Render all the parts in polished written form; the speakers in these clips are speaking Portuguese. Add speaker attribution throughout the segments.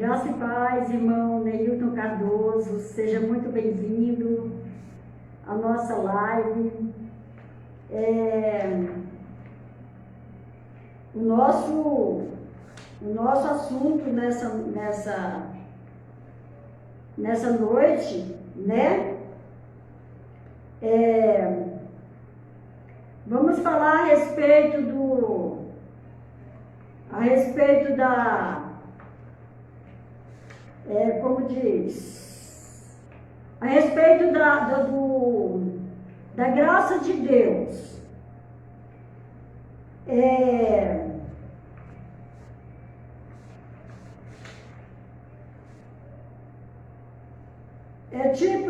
Speaker 1: Graça e paz, irmão Neilton Cardoso, seja muito bem-vindo à nossa live. O nosso assunto nessa noite, né? Vamos falar a respeito como diz, a respeito da graça de Deus.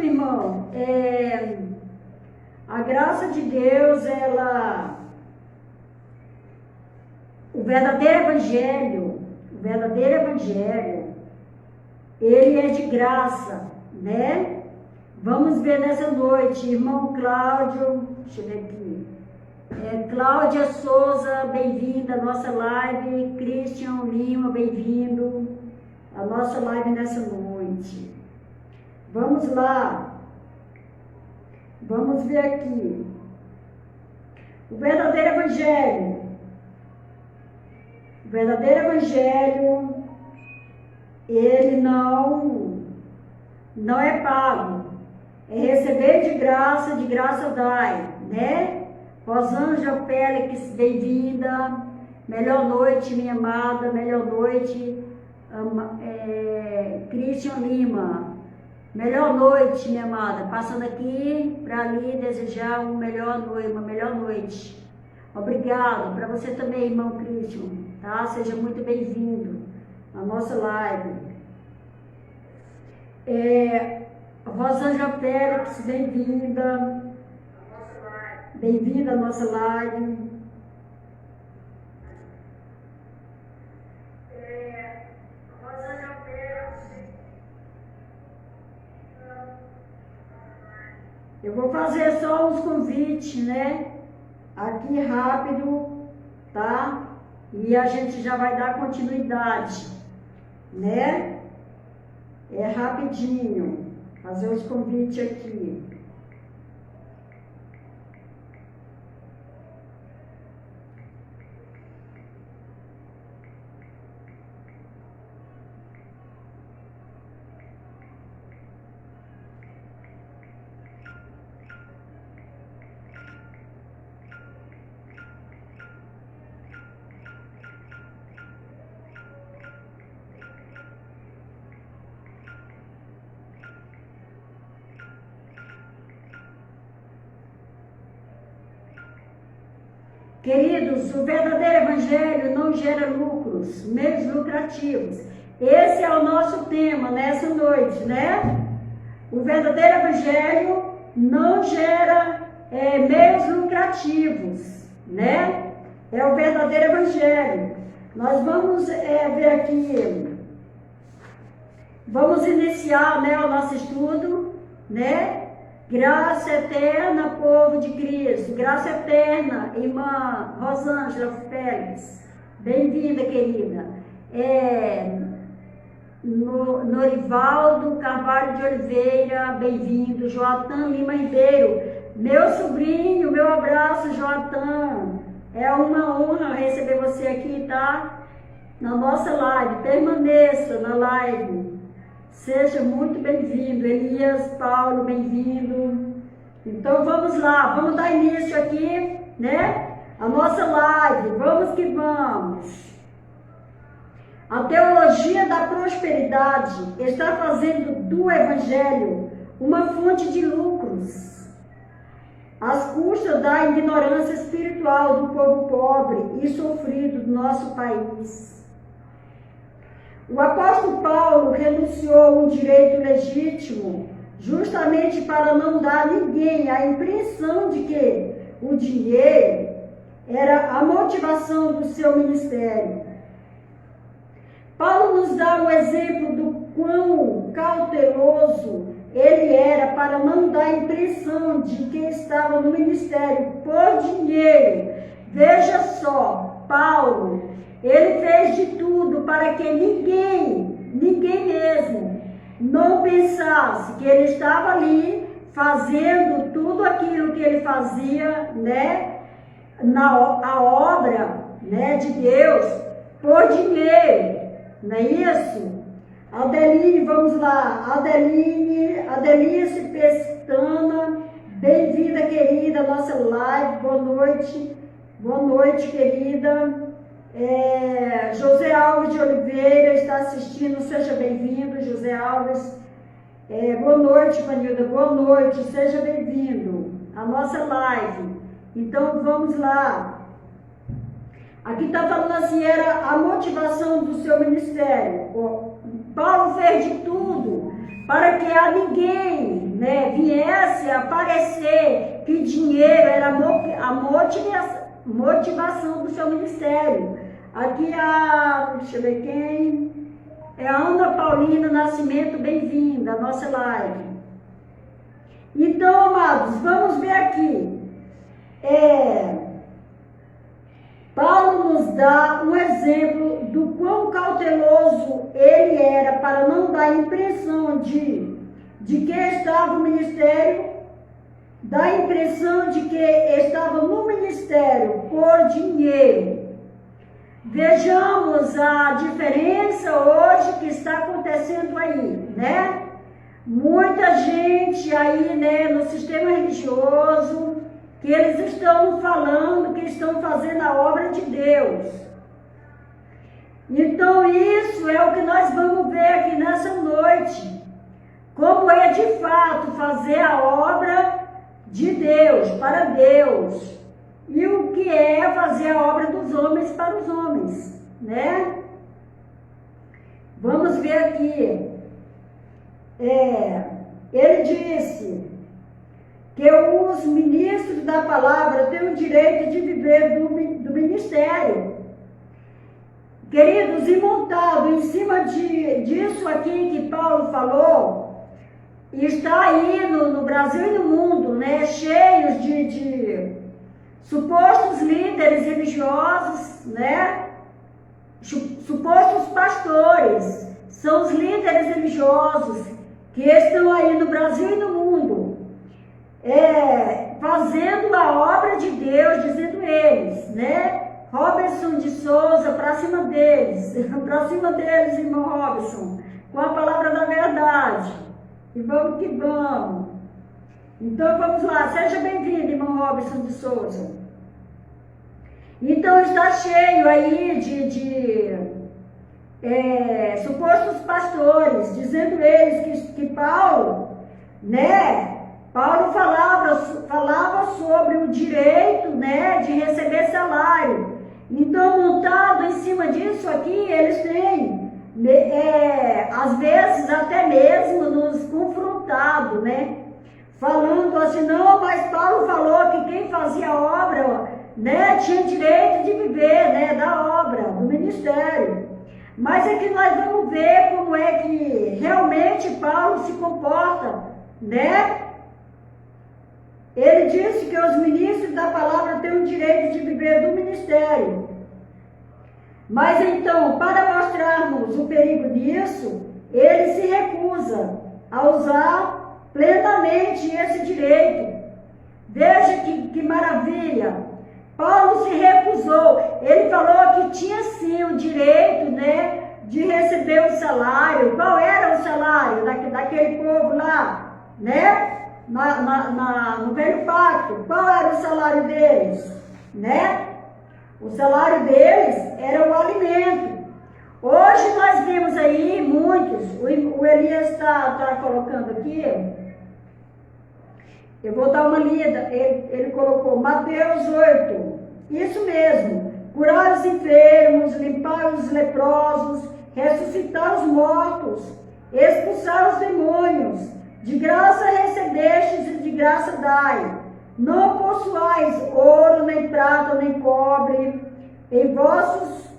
Speaker 1: Irmão, a graça de Deus, o verdadeiro evangelho, ele é de graça, né? Vamos ver nessa noite, irmão Cláudio, deixa eu ver aqui, Cláudia Souza, bem-vinda à nossa live, Christian Lima, bem-vindo à nossa live nessa noite. Vamos lá, vamos ver aqui, o verdadeiro evangelho, ele não é pago, é receber de graça dai, né? Rosângela Félix, bem-vinda, melhor noite, minha amada, melhor noite, Christian Lima, melhor noite, minha amada, passando aqui para ali desejar uma melhor noite. Obrigado, para você também, irmão Christian, tá? Seja muito bem-vindo à nossa live. Rosângela Félix, bem-vinda. Bem-vinda à nossa live. Rosângela Félix. Eu vou fazer só uns convites, né? Aqui rápido, tá? E a gente já vai dar continuidade, né? É rapidinho, fazer os convites aqui. Queridos, o verdadeiro evangelho não gera lucros, meios lucrativos. Esse é o nosso tema nessa noite, né? O verdadeiro evangelho não gera meios lucrativos, né? É o verdadeiro evangelho. Nós vamos ver aqui, vamos iniciar, né, o nosso estudo, né? Graça eterna, povo de Cristo. Graça eterna, irmã Rosângela Félix. Bem-vinda, querida. Norivaldo Carvalho de Oliveira, bem-vindo. Joatan Lima Ribeiro, meu sobrinho, meu abraço, Joatan. É uma honra receber você aqui, tá? Na nossa live. Permaneça na live. Seja muito bem-vindo, Elias, Paulo, bem-vindo. Então vamos lá, vamos dar início aqui, né? A nossa live, vamos que vamos. A teologia da prosperidade está fazendo do evangelho uma fonte de lucros, às custas da ignorância espiritual do povo pobre e sofrido do nosso país. O apóstolo Paulo renunciou a um direito legítimo justamente para não dar a ninguém a impressão de que o dinheiro era a motivação do seu ministério. Paulo nos dá um exemplo do quão cauteloso ele era para não dar a impressão de que estava no ministério por dinheiro. Veja só, Paulo, ele fez de tudo para que ninguém ninguém mesmo, não pensasse que ele estava ali fazendo tudo aquilo que ele fazia, né, a obra, né, de Deus, por dinheiro, não é isso? Adeline, vamos lá, Adelice Pestana, bem-vinda, querida, à nossa live, boa noite, querida. José Alves de Oliveira está assistindo, seja bem-vindo, José Alves. Boa noite, Vanilda, boa noite, seja bem-vindo à nossa live. Então, vamos lá. Aqui está falando assim, era a motivação do seu ministério. Paulo fez de tudo para que a ninguém, né, viesse a parecer que dinheiro era a motivação do seu ministério. Aqui deixa eu ver quem, é a Ana Paulina Nascimento, bem-vinda à nossa live. Então, amados, vamos ver aqui. Paulo nos dá um exemplo do quão cauteloso ele era para não dar a impressão de que estava no ministério, dá a impressão de que estava no ministério por dinheiro. Vejamos a diferença hoje que está acontecendo aí, né? Muita gente aí, né, no sistema religioso, que eles estão falando que estão fazendo a obra de Deus. Então isso é o que nós vamos ver aqui nessa noite. Como é de fato fazer a obra de Deus, para Deus. E o que é fazer a obra dos homens para os homens, né? Vamos ver aqui. Ele disse que os ministros da palavra têm o direito de viver do ministério. Queridos, e montado em cima disso aqui que Paulo falou, está aí no Brasil e no mundo, né, cheios de supostos líderes religiosos, né, supostos pastores, são os líderes religiosos que estão aí no Brasil e no mundo, fazendo a obra de Deus, dizendo eles, né? Robertson de Souza, para cima deles, irmão Robertson, com a palavra da verdade. E vamos que vamos. Então vamos lá, seja bem-vindo, irmão Robertson de Souza. Então está cheio aí de supostos pastores, dizendo eles que Paulo, né? Paulo falava sobre o direito, né, de receber salário. Então, montado em cima disso aqui, eles têm, às vezes, até mesmo nos confrontado, né? Falando assim, não, mas Paulo falou que quem fazia a obra, né, tinha direito de viver, né, da obra, do ministério. Mas é que nós vamos ver como é que realmente Paulo se comporta, né? Ele disse que os ministros da palavra têm o direito de viver do ministério. Mas então, para mostrarmos o perigo disso, ele se recusa a usar plenamente esse direito. Veja que maravilha! Paulo se recusou. Ele falou que tinha sim o direito, né, de receber o salário. Qual era o salário daquele povo lá, né? No velho pacto, qual era o salário deles, né? O salário deles era o alimento. Hoje nós vemos aí muitos, o Elias está colocando aqui, eu vou dar uma lida, ele colocou Mateus 8, isso mesmo, curar os enfermos, limpar os leprosos, ressuscitar os mortos, expulsar os demônios. De graça recebestes e de graça dai. Não possuais ouro, nem prata, nem cobre em vossos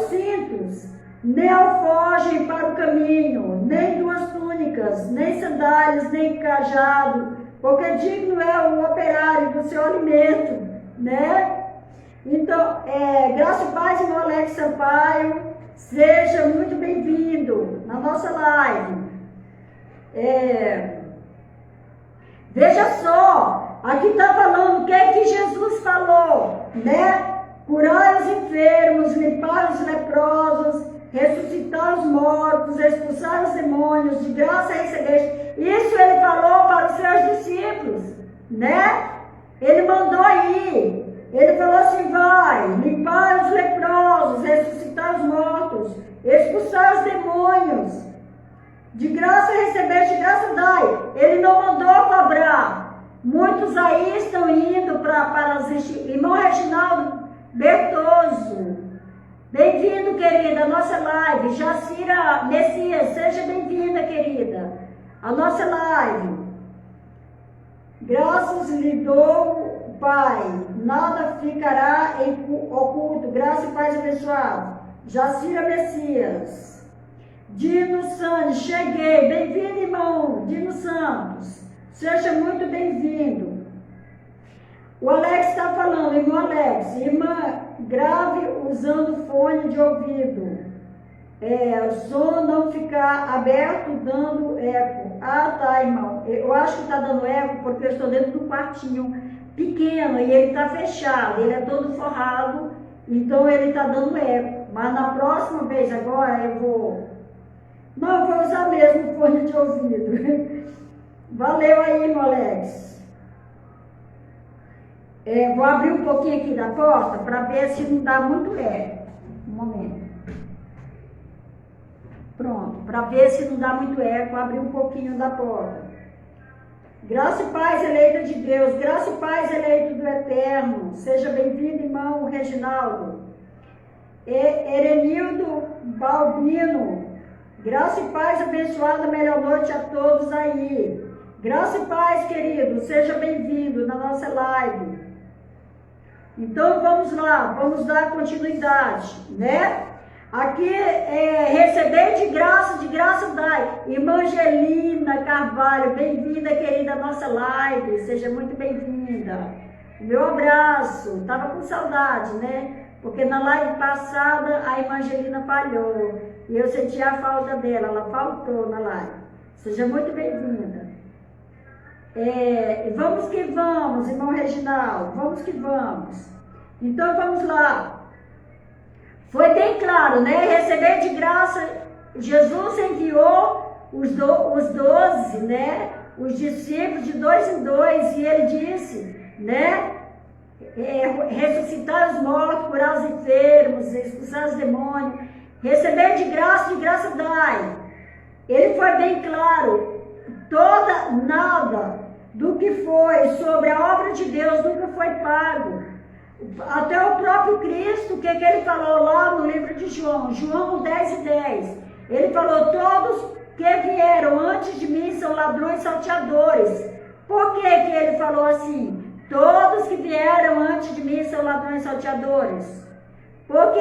Speaker 1: cintos, nem alforjem para o caminho, nem duas túnicas, nem sandálias, nem cajado, porque digno é o operário do seu alimento, né? Então, graça e paz, irmão Alex Sampaio. seja muito bem-vindo na nossa live. Veja só, aqui está falando o que é que Jesus falou, né? Curar os enfermos, limpar os leprosos, ressuscitar os mortos, expulsar os demônios, de graça recebeste. Isso ele falou para os seus discípulos, né? Ele mandou aí. Ele falou assim, vai, limpar os leprosos, ressuscitar os mortos, expulsar os demônios. De graça recebeste, de graça dai. Ele não mandou cobrar. Muitos aí estão indo para as... Irmão Reginaldo Bertoso, bem-vindo, querida, à nossa live. Jacira Messias, seja bem-vinda, querida, à nossa live. Graças lhe dou, Pai, nada ficará oculto. Graça e paz abençoado. Jacira Messias. Dino Santos, cheguei. Bem-vindo, irmão Dino Santos. Seja muito bem-vindo. O Alex está falando, irmão Alex, irmã, grave usando fone de ouvido. O som não ficar aberto dando eco. Ah, tá, irmão. Eu acho que está dando eco porque eu estou dentro de um quartinho pequeno e ele está fechado. Ele é todo forrado, então ele está dando eco. Mas na próxima vez agora eu vou... Não, eu vou usar mesmo o fone de ouvido. Valeu aí, irmão Alex. Vou abrir um pouquinho aqui da porta para ver se não dá muito eco. Um momento. Pronto, para ver se não dá muito eco, abrir um pouquinho da porta. Graça e paz, eleita de Deus. Graça e paz, eleito do Eterno. Seja bem-vindo, irmão Reginaldo. Erenildo Balbino. Graça e paz, abençoada, melhor noite a todos aí. Graça e paz, querido. Seja bem-vindo na nossa live. Então, vamos lá, vamos dar continuidade, né? Aqui, receber de graça dai. Irmã Angelina Carvalho, bem-vinda, querida, à nossa live. Seja muito bem-vinda. Meu abraço. Tava com saudade, né? Porque na live passada, a irmã Angelina falhou. E eu senti a falta dela, ela faltou na live. Seja muito bem-vinda. Vamos que vamos, irmão Reginaldo, vamos que vamos. Então vamos lá. Foi bem claro, né? Receber de graça, Jesus enviou os 12, né? Os discípulos de 2 em 2, e ele disse, né? Ressuscitar os mortos, curar os enfermos, expulsar os demônios. Receber de graça dai. Ele foi bem claro. Nada do que foi sobre a obra de Deus nunca foi pago. Até o próprio Cristo, o que ele falou lá no livro de João, João 10:10. Ele falou, todos que vieram antes de mim são ladrões salteadores. Por que ele falou assim? Todos que vieram antes de mim são ladrões salteadores. Porque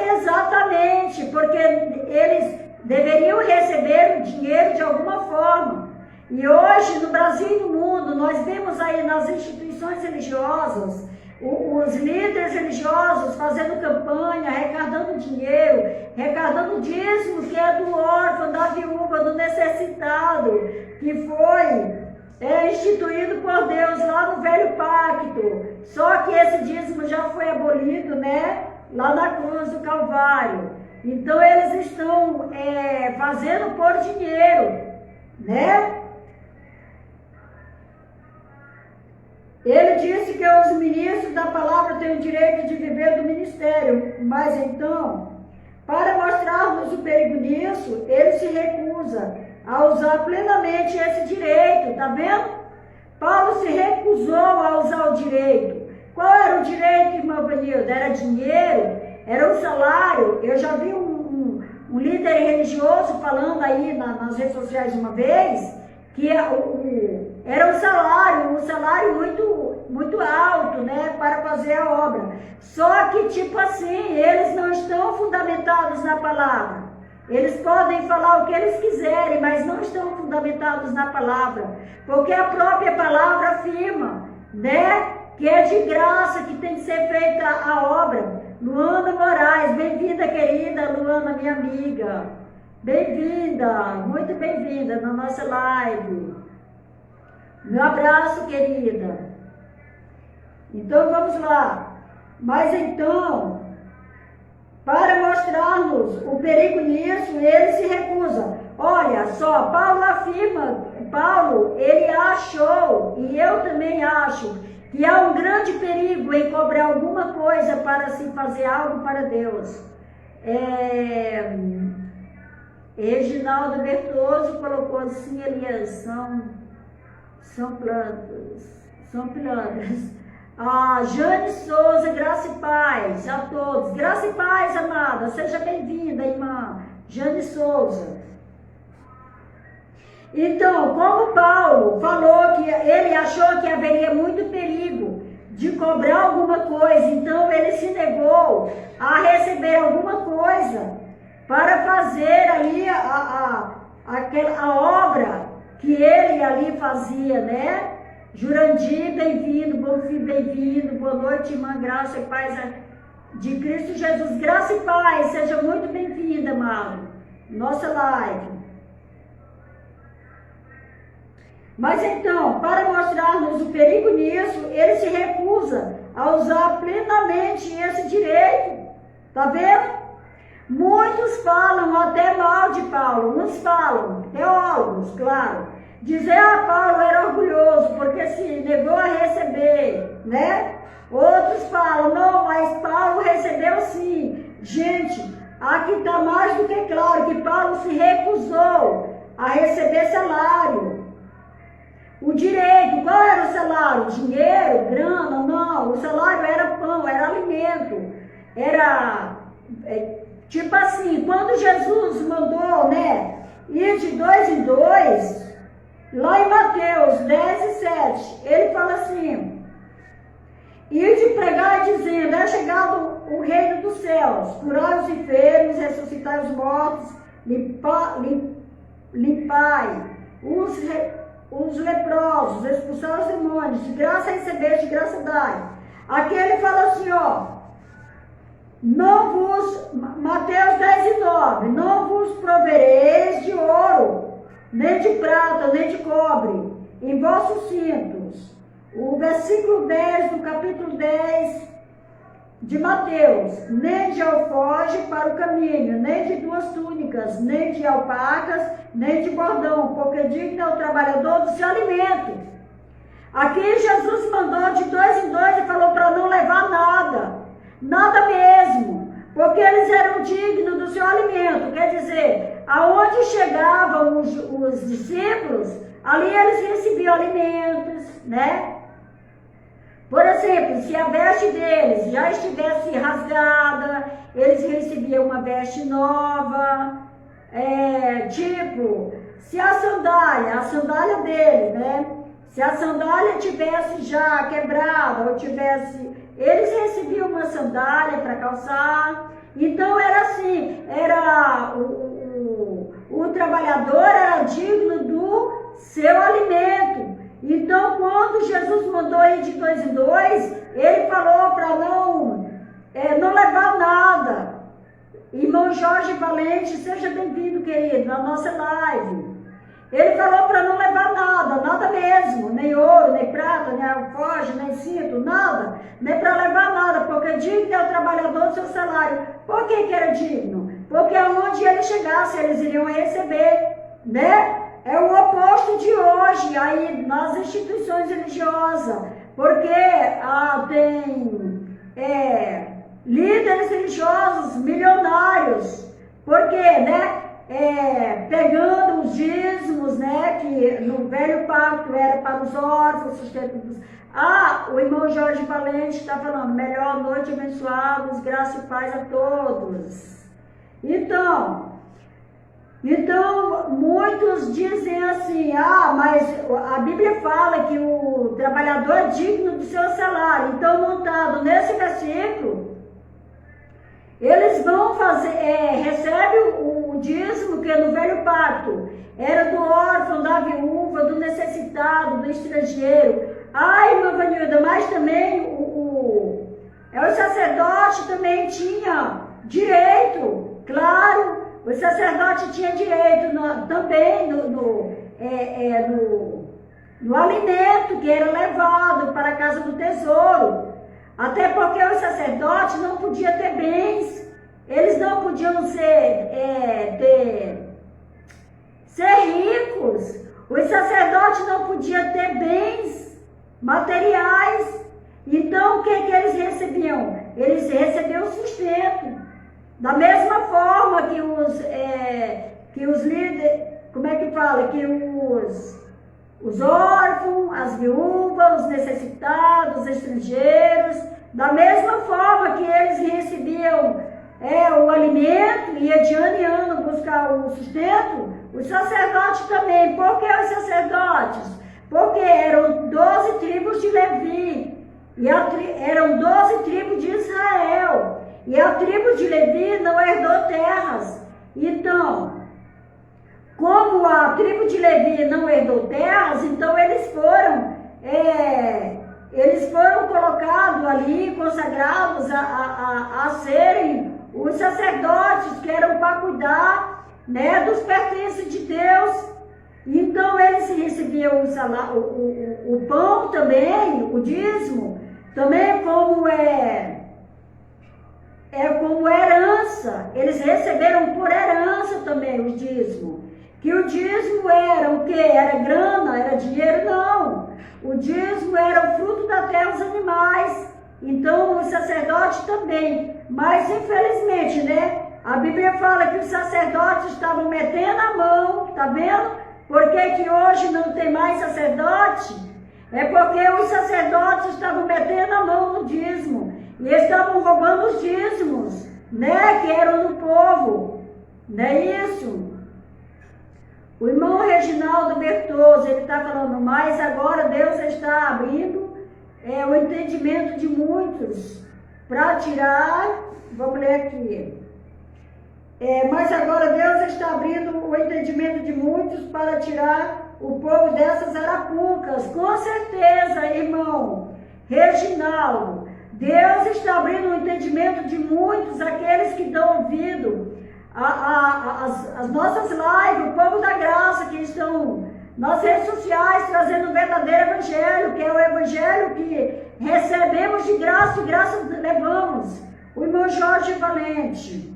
Speaker 1: eles deveriam receber o dinheiro de alguma forma. E hoje, no Brasil e no mundo, nós vemos aí nas instituições religiosas, os líderes religiosos fazendo campanha, arrecadando dinheiro, arrecadando dízimo, que é do órfão, da viúva, do necessitado, que foi instituído por Deus lá no Velho Pacto. Só que esse dízimo já foi abolido, né? Lá na cruz do Calvário. Então eles estão fazendo por dinheiro, né? Ele disse que os ministros da palavra têm o direito de viver do ministério, mas então, para mostrar-nos o perigo nisso, ele se recusa a usar plenamente esse direito, tá vendo? Paulo se recusou a usar o direito. Qual era o direito, irmão Benildo? Era dinheiro? Era um salário? Eu já vi um líder religioso falando aí nas redes sociais uma vez, que era um salário muito alto, né, para fazer a obra. Só que, tipo assim, eles não estão fundamentados na palavra. Eles podem falar o que eles quiserem, mas não estão fundamentados na palavra. Porque a própria palavra afirma, né, que é de graça que tem que ser feita a obra. Luana Moraes, bem-vinda, querida Luana, minha amiga. Bem-vinda, muito bem-vinda na nossa live. Meu abraço, querida. Então, vamos lá. Mas então, para mostrarmos o perigo nisso, ele se recusa. Olha só, Paulo afirma, ele achou, e eu também acho, que há um grande perigo em cobrar alguma coisa para se fazer algo para Deus. Reginaldo Bertoso colocou assim, Elias, são plantas. Jane Souza, graça e paz a todos. Graça e paz, amada. Seja bem-vinda, irmã Jane Souza. Então, como Paulo falou que ele achou que haveria muito perigo de cobrar alguma coisa, então ele se negou a receber alguma coisa para fazer ali a obra que ele ali fazia, né? Jurandir, bem-vindo, bom filho, bem-vindo, boa noite, irmã, graça e paz de Cristo Jesus, graça e paz, seja muito bem-vinda, amado, nossa live. Mas então, para mostrarmos o perigo nisso, ele se recusa a usar plenamente esse direito, tá vendo? Muitos falam até mal de Paulo, uns falam, teólogos, claro, dizer, Paulo era orgulhoso porque se negou a receber, né? Outros falam, não, mas Paulo recebeu sim. Gente, aqui está mais do que claro que Paulo se recusou a receber salário. O direito, qual era o salário? Dinheiro, grana? Não, o salário era pão, era alimento. Era, tipo assim, quando Jesus mandou, né, ir de 2 em 2, lá em Mateus 10:7, ele fala assim, ir de pregar dizendo, é chegado o reino dos céus, curar os enfermos, ressuscitar os mortos, limpai os leprosos, expulsar os demônios, de graça receber, de graça dar. Aqui ele fala assim, Mateus 10:9, não vos provereis de ouro, nem de prata, nem de cobre, em vossos cintos. O versículo 10 do capítulo 10 de Mateus, nem de alforje para o caminho, nem de 2 túnicas, nem de alpacas, nem de bordão, porque digno é o trabalhador do seu alimento. Aqui Jesus mandou de 2 em 2 e falou para não levar nada mesmo, porque eles eram dignos do seu alimento, quer dizer, aonde chegavam os discípulos, ali eles recebiam alimentos, né? Por exemplo, se a veste deles já estivesse rasgada, eles recebiam uma veste nova, tipo, se a sandália dele, né? Se a sandália tivesse já quebrada, ou eles recebiam uma sandália para calçar. Então era assim, o trabalhador era digno do seu alimento. Então, quando Jesus mandou ir de 2 em 2, ele falou para não levar nada. Irmão Jorge Valente, seja bem-vindo, querido, na nossa live. Ele falou para não levar nada mesmo, nem ouro, nem prata, nem alforje, nem cinto, nada, nem para levar nada, porque digno é o trabalhador do seu salário. Por que era digno? Porque aonde ele chegasse, eles iriam receber, né? É o oposto de hoje, aí nas instituições religiosas, porque tem líderes religiosos milionários, porque, né, pegando os dízimos, né, que no velho pacto era para os órfãos, sustento dos... o irmão Jorge Valente está falando, melhor noite, abençoados, graça e paz a todos. Então, muitos dizem assim, mas a Bíblia fala que o trabalhador é digno do seu salário. Então, montado nesse versículo, eles vão recebe o dízimo que no velho pacto era do órfão, da viúva, do necessitado, do estrangeiro. Irmã Vanilda, mas também O sacerdote também tinha direito, claro, o sacerdote tinha direito também no alimento que era levado para a casa do tesouro. Até porque os sacerdotes não podiam ter bens, eles não podiam ser ricos, os sacerdotes não podiam ter bens materiais. Então, o que eles recebiam? Eles recebiam sustento. Da mesma forma que os líderes, como é que fala? Que os órfãos, as viúvas, os necessitados, os estrangeiros, da mesma forma que eles recebiam o alimento, ia de ano em ano buscar o sustento, os sacerdotes também. Por que os sacerdotes? Porque eram 12 tribos de Levi, e eram 12 tribos de Israel, e a tribo de Levi não herdou terras. Então, como a tribo de Levi não herdou terras, então eles foram colocados ali, consagrados a serem os sacerdotes, que eram para cuidar, né, dos pertences de Deus. Então eles recebiam o pão também, o dízimo, também como como herança. Eles receberam por herança também o dízimo. Que o dízimo era o quê? Era grana? Era dinheiro? Não. O dízimo era o fruto da terra dos animais. Então, os sacerdotes também. Mas, infelizmente, né? A Bíblia fala que os sacerdotes estavam metendo a mão, tá vendo? Por que hoje não tem mais sacerdote? É porque os sacerdotes estavam metendo a mão no dízimo. E estavam roubando os dízimos, né? Que eram do povo. Não é isso? O irmão Reginaldo Bertoso, ele está falando, mas agora Deus está abrindo o entendimento de muitos para tirar, vamos ler aqui, mas agora Deus está abrindo o entendimento de muitos para tirar o povo dessas arapucas. Com certeza, irmão Reginaldo, Deus está abrindo o entendimento de muitos, aqueles que dão ouvido as nossas lives, o povo da graça, que estão nas redes sociais trazendo o verdadeiro evangelho, que é o evangelho que recebemos de graça e graça levamos. O irmão Jorge Valente.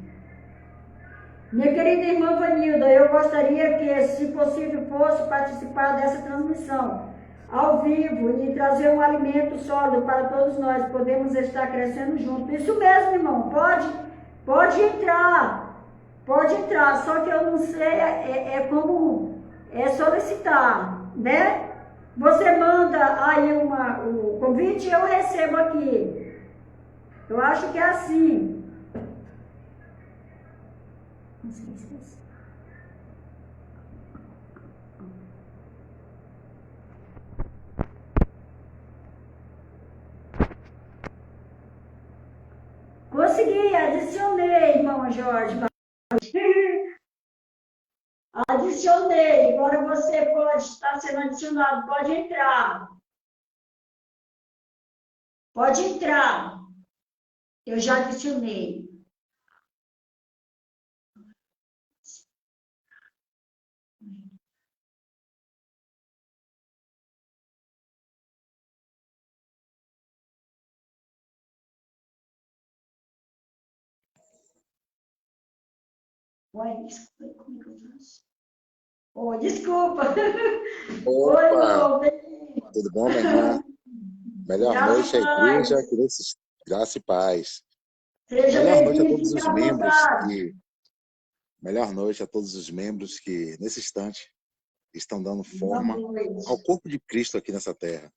Speaker 1: Minha querida irmã Vanilda, eu gostaria que, se possível, fosse participar dessa transmissão ao vivo e trazer um alimento sólido para todos nós. Podemos estar crescendo juntos. Isso mesmo, irmão, pode entrar. Pode entrar, só que eu não sei como solicitar, né? Você manda aí o convite e eu recebo aqui. Eu acho que é assim. Não sei se é assim. Consegui, adicionei, irmão Jorge. Adicionei, agora você pode estar sendo adicionado, pode entrar. Pode entrar. Eu já adicionei. Oi, desculpa, como é que eu faço? Oh, desculpa.
Speaker 2: Opa,
Speaker 1: Oi, irmão.
Speaker 2: tudo bom, minha irmã? Melhor noite à igreja, graça e paz.
Speaker 1: Seja
Speaker 2: Melhor noite a
Speaker 1: bem-vindo,
Speaker 2: todos
Speaker 1: fique
Speaker 2: os
Speaker 1: à
Speaker 2: membros
Speaker 1: vontade.
Speaker 2: melhor noite a todos os membros que nesse instante estão dando
Speaker 1: Boa
Speaker 2: forma ao
Speaker 1: noite.
Speaker 2: corpo de Cristo aqui nessa terra.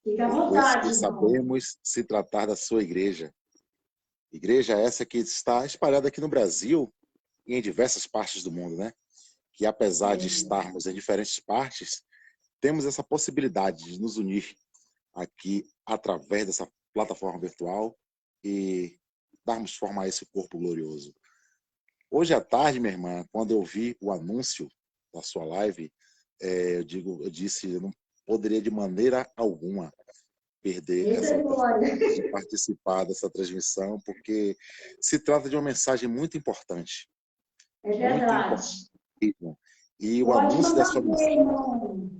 Speaker 1: Fique à
Speaker 2: Pois
Speaker 1: vontade,
Speaker 2: que
Speaker 1: irmão.
Speaker 2: sabemos se tratar da sua igreja. Igreja essa que está espalhada aqui no Brasil e em diversas partes do mundo, né? Que apesar de estarmos em diferentes partes, temos essa possibilidade de nos unir aqui através dessa plataforma virtual e darmos forma a esse corpo glorioso. Hoje à tarde, minha irmã, quando eu vi o anúncio da sua live, eu disse, eu não poderia de maneira alguma perder
Speaker 1: Eita
Speaker 2: essa
Speaker 1: glória!
Speaker 2: oportunidade de participar dessa transmissão, porque se trata de uma mensagem muito importante.
Speaker 1: É
Speaker 2: Muito
Speaker 1: verdade.
Speaker 2: importante. E o
Speaker 1: Pode
Speaker 2: anúncio da
Speaker 1: mandar
Speaker 2: sua
Speaker 1: ver,
Speaker 2: mensagem.
Speaker 1: irmão.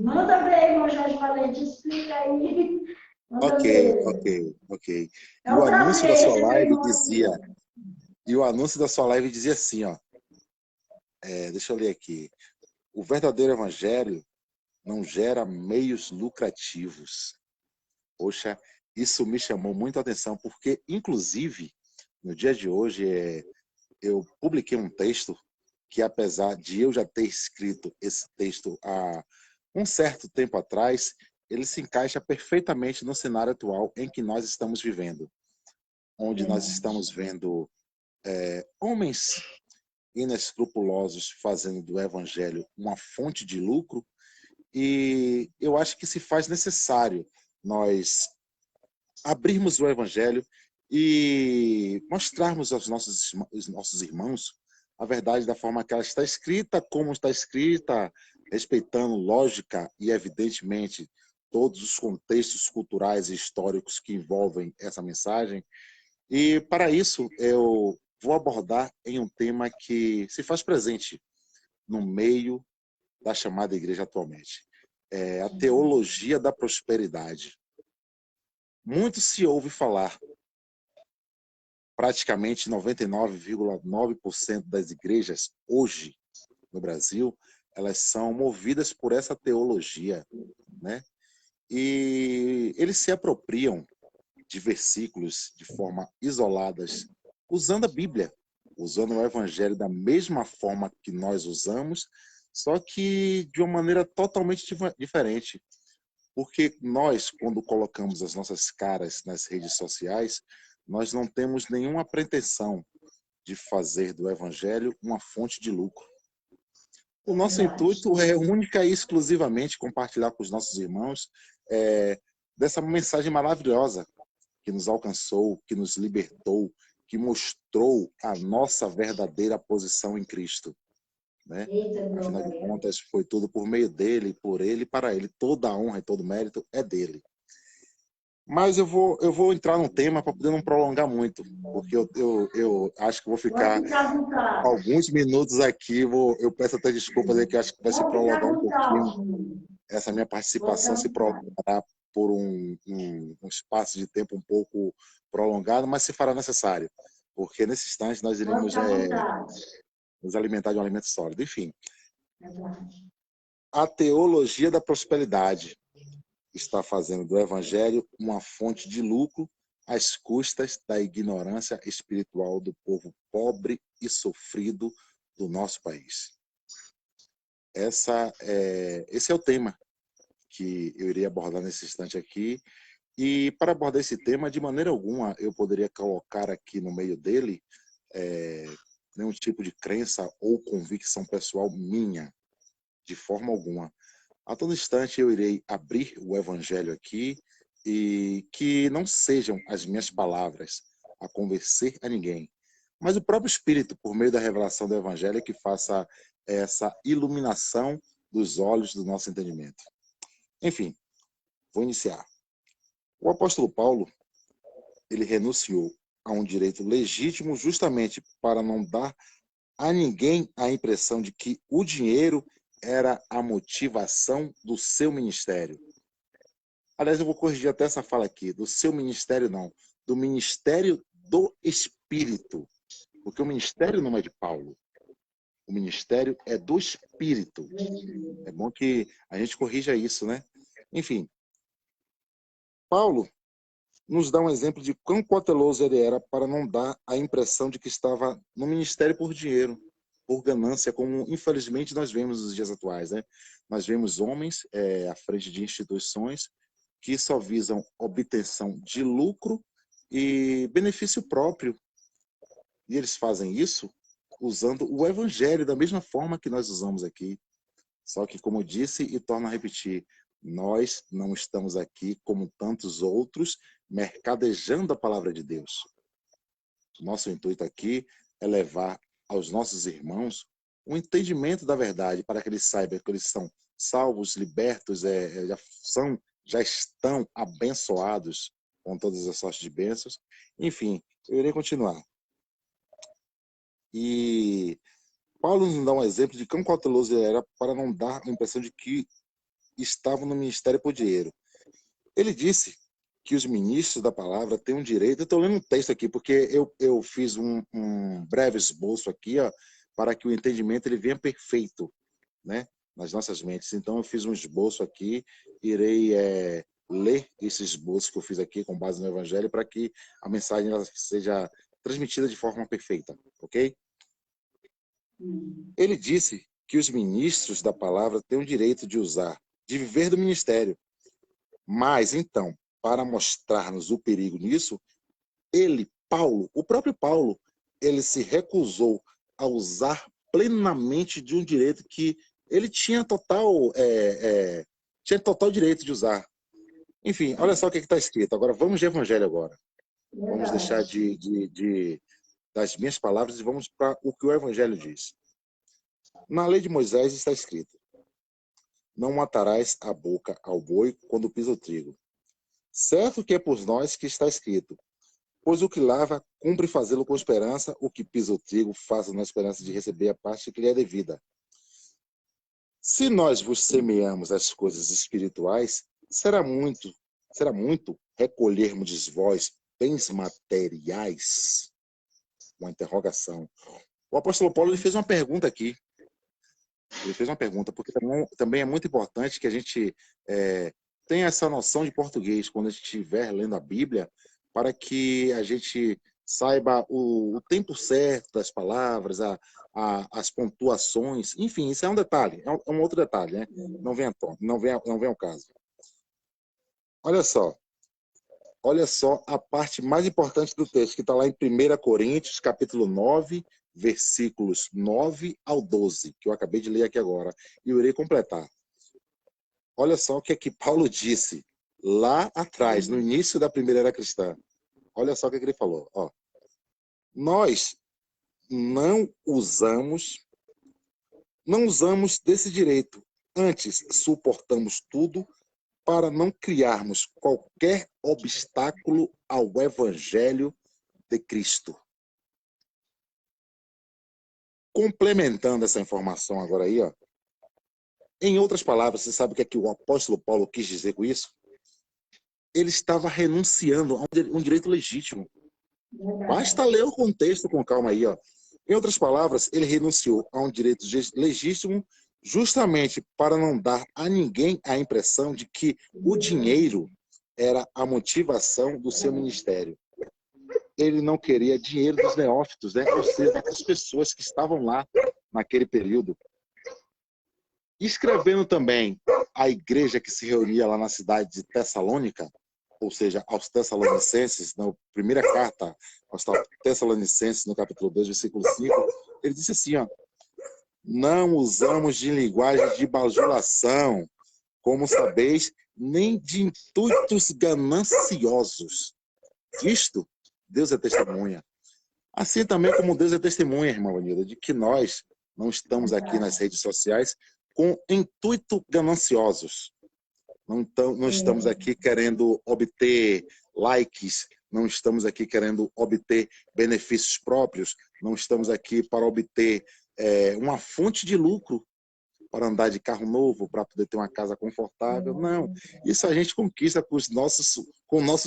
Speaker 1: Manda ver, irmão Jorge Valente, explica aí. Manda
Speaker 2: Ok,
Speaker 1: ver.
Speaker 2: ok, ok.
Speaker 1: É
Speaker 2: E o
Speaker 1: um
Speaker 2: anúncio da
Speaker 1: prazer
Speaker 2: sua
Speaker 1: receber
Speaker 2: live
Speaker 1: irmão
Speaker 2: dizia,
Speaker 1: aqui.
Speaker 2: assim, ó, deixa eu ler aqui. O verdadeiro evangelho não gera meios lucrativos. Poxa, isso me chamou muito a atenção, porque, inclusive, no dia de hoje, eu publiquei um texto que, apesar de eu já ter escrito esse texto há um certo tempo atrás, ele se encaixa perfeitamente no cenário atual em que nós estamos vivendo, onde nós estamos vendo homens inescrupulosos fazendo do evangelho uma fonte de lucro, e eu acho que se faz necessário nós abrirmos o evangelho e mostrarmos os nossos irmãos a verdade da forma que ela está escrita, como está escrita, respeitando lógica e, evidentemente, todos os contextos culturais e históricos que envolvem essa mensagem. E, para isso, eu vou abordar em um tema que se faz presente no meio da chamada igreja atualmente. É a teologia da prosperidade. Muito se ouve falar, praticamente 99,9% das igrejas hoje no Brasil, elas são movidas por essa teologia, né? E eles se apropriam de versículos de forma isoladas, usando a Bíblia, usando o Evangelho da mesma forma que nós usamos, só que de uma maneira totalmente diferente. Porque nós, quando colocamos as nossas caras nas redes sociais, nós não temos nenhuma pretensão de fazer do Evangelho uma fonte de lucro. O nosso
Speaker 1: Verdade.
Speaker 2: intuito é única e exclusivamente compartilhar com os nossos irmãos dessa mensagem maravilhosa que nos alcançou, que nos libertou, que mostrou a nossa verdadeira posição em Cristo, né?
Speaker 1: Eita
Speaker 2: Afinal de
Speaker 1: glória!
Speaker 2: contas, foi tudo por meio dele, por ele e para ele. Toda a honra e todo o mérito é dele. Mas eu vou entrar num tema para poder não prolongar muito, porque eu acho que vou
Speaker 1: Pode
Speaker 2: ficar
Speaker 1: ficar à vontade.
Speaker 2: alguns minutos aqui. Eu peço até desculpas aí, que eu acho que vai se
Speaker 1: Pode ficar
Speaker 2: prolongar
Speaker 1: à
Speaker 2: um pouquinho.
Speaker 1: vontade, irmão.
Speaker 2: Essa minha
Speaker 1: Pode ficar
Speaker 2: participação
Speaker 1: à
Speaker 2: se
Speaker 1: vontade.
Speaker 2: prolongará por um espaço de tempo um pouco prolongado, mas se fará necessário, porque nesse instante nós
Speaker 1: Pode
Speaker 2: iremos
Speaker 1: ficar à vontade.
Speaker 2: nos alimentar de um alimento sólido. Enfim,
Speaker 1: Verdade.
Speaker 2: a teologia da prosperidade está fazendo do evangelho uma fonte de lucro às custas da ignorância espiritual do povo pobre e sofrido do nosso país. Esse é o tema que eu irei abordar nesse instante aqui. E para abordar esse tema, de maneira alguma, eu poderia colocar aqui no meio dele nenhum tipo de crença ou convicção pessoal minha, de forma alguma. A todo instante eu irei abrir o evangelho aqui e que não sejam as minhas palavras a convencer a ninguém, mas o próprio Espírito, por meio da revelação do evangelho, que faça essa iluminação dos olhos do nosso entendimento. Enfim, vou iniciar. O apóstolo Paulo, ele renunciou a um direito legítimo justamente para não dar a ninguém a impressão de que o dinheiro era a motivação do seu ministério. Aliás, eu vou corrigir até essa fala aqui, do seu ministério não, do ministério do Espírito, porque o ministério não é de Paulo, o ministério é do Espírito. É bom que a gente corrija isso, né? Enfim, Paulo nos dá um exemplo de quão cauteloso ele era para não dar a impressão de que estava no ministério por dinheiro, por ganância, como infelizmente nós vemos nos dias atuais, né? Nós vemos homens à frente de instituições que só visam obtenção de lucro e benefício próprio. E eles fazem isso usando o evangelho da mesma forma que nós usamos aqui. Só que, como eu disse e torno a repetir, nós não estamos aqui como tantos outros mercadejando a palavra de Deus. Nosso intuito aqui é levar aos nossos irmãos um entendimento da verdade, para que eles saibam que eles são salvos, libertos, já são já estão abençoados com todas as sortes de bênçãos. Enfim, eu irei continuar. E Paulo nos dá um exemplo de quão cauteloso ele era para não dar a impressão de que estavam no ministério por dinheiro. Ele disse que os ministros da palavra têm um direito. Eu estou lendo um texto aqui, porque eu fiz um breve esboço aqui, ó, para que o entendimento ele venha perfeito, né, nas nossas mentes. Então, eu fiz um esboço aqui, irei ler esse esboço que eu fiz aqui com base no Evangelho, para que a mensagem ela seja transmitida de forma perfeita, ok? Ele disse que os ministros da palavra têm o direito de usar, de viver do ministério. Mas, então, para mostrar-nos o perigo nisso, ele, Paulo, o próprio Paulo, ele se recusou a usar plenamente de um direito que ele tinha total direito de usar. Enfim, olha só o que está escrito. Agora, vamos de evangelho agora. Vamos deixar das minhas palavras e vamos para o que o evangelho diz. Na lei de Moisés está escrito: não matarás a boca ao boi quando pisa o trigo. Certo que é por nós que está escrito: pois o que lava, cumpre fazê-lo com esperança, o que pisa o trigo, faça na esperança de receber a parte que lhe é devida. Se nós vos semeamos as coisas espirituais, será muito recolhermos de vós bens materiais? Uma interrogação. O apóstolo Paulo ele fez uma pergunta aqui. Ele fez uma pergunta, porque também é muito importante que a gente tenha essa noção de português quando a gente estiver lendo a Bíblia, para que a gente saiba o tempo certo das palavras, as pontuações, enfim, isso é um detalhe, é um outro detalhe, né? Não vem ao caso. Olha só a parte mais importante do texto, que está lá em 1 Coríntios, capítulo 9, versículos 9 ao 12, que eu acabei de ler aqui agora, e eu irei completar. Olha só o que é que Paulo disse lá atrás, no início da primeira era cristã. Olha só o que ele falou. Ó, nós não usamos desse direito. Antes, suportamos tudo para não criarmos qualquer obstáculo ao evangelho de Cristo. Complementando essa informação agora aí, ó, em outras palavras, você sabe o que é que o apóstolo Paulo quis dizer com isso? Ele estava renunciando a um direito legítimo. Basta ler o contexto com calma aí, ó. Em outras palavras, ele renunciou a um direito legítimo justamente para não dar a ninguém a impressão de que o dinheiro era a motivação do seu ministério. Ele não queria dinheiro dos neófitos, né? Ou seja, das pessoas que estavam lá naquele período. Escrevendo também a igreja que se reunia lá na cidade de Tessalônica, ou seja, aos Tessalonicenses, na primeira carta aos Tessalonicenses, no capítulo 2, versículo 5, ele disse assim, ó, não usamos de linguagem de bajulação, como sabeis, nem de intuitos gananciosos. Isto, Deus é testemunha. Assim também como Deus é testemunha, irmã Vanilda, de que nós não estamos aqui nas redes sociais com intuito gananciosos. Não estamos aqui querendo obter likes, não estamos aqui querendo obter benefícios próprios, não estamos aqui para obter uma fonte de lucro, para andar de carro novo, para poder ter uma casa confortável. Não, isso a gente conquista com o nosso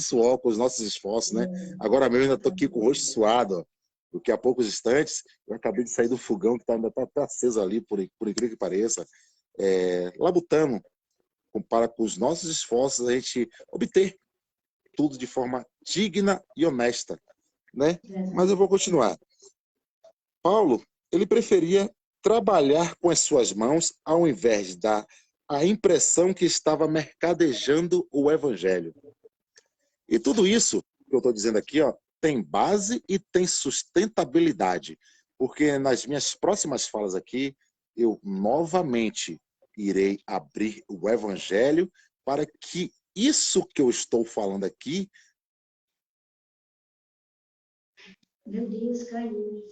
Speaker 2: suor, com os nossos esforços, né? Agora mesmo eu ainda estou aqui com o rosto suado, ó, porque há poucos instantes eu acabei de sair do fogão que ainda está aceso ali, por incrível que pareça, labutando, para com os nossos esforços a gente obter tudo de forma digna e honesta, né? Mas eu vou continuar. Paulo, ele preferia trabalhar com as suas mãos ao invés de dar a impressão que estava mercadejando o evangelho. E tudo isso que eu estou dizendo aqui, ó, tem base e tem sustentabilidade, porque nas minhas próximas falas aqui, eu novamente irei abrir o evangelho para que isso que eu estou falando aqui...
Speaker 1: Meu Deus, caiu.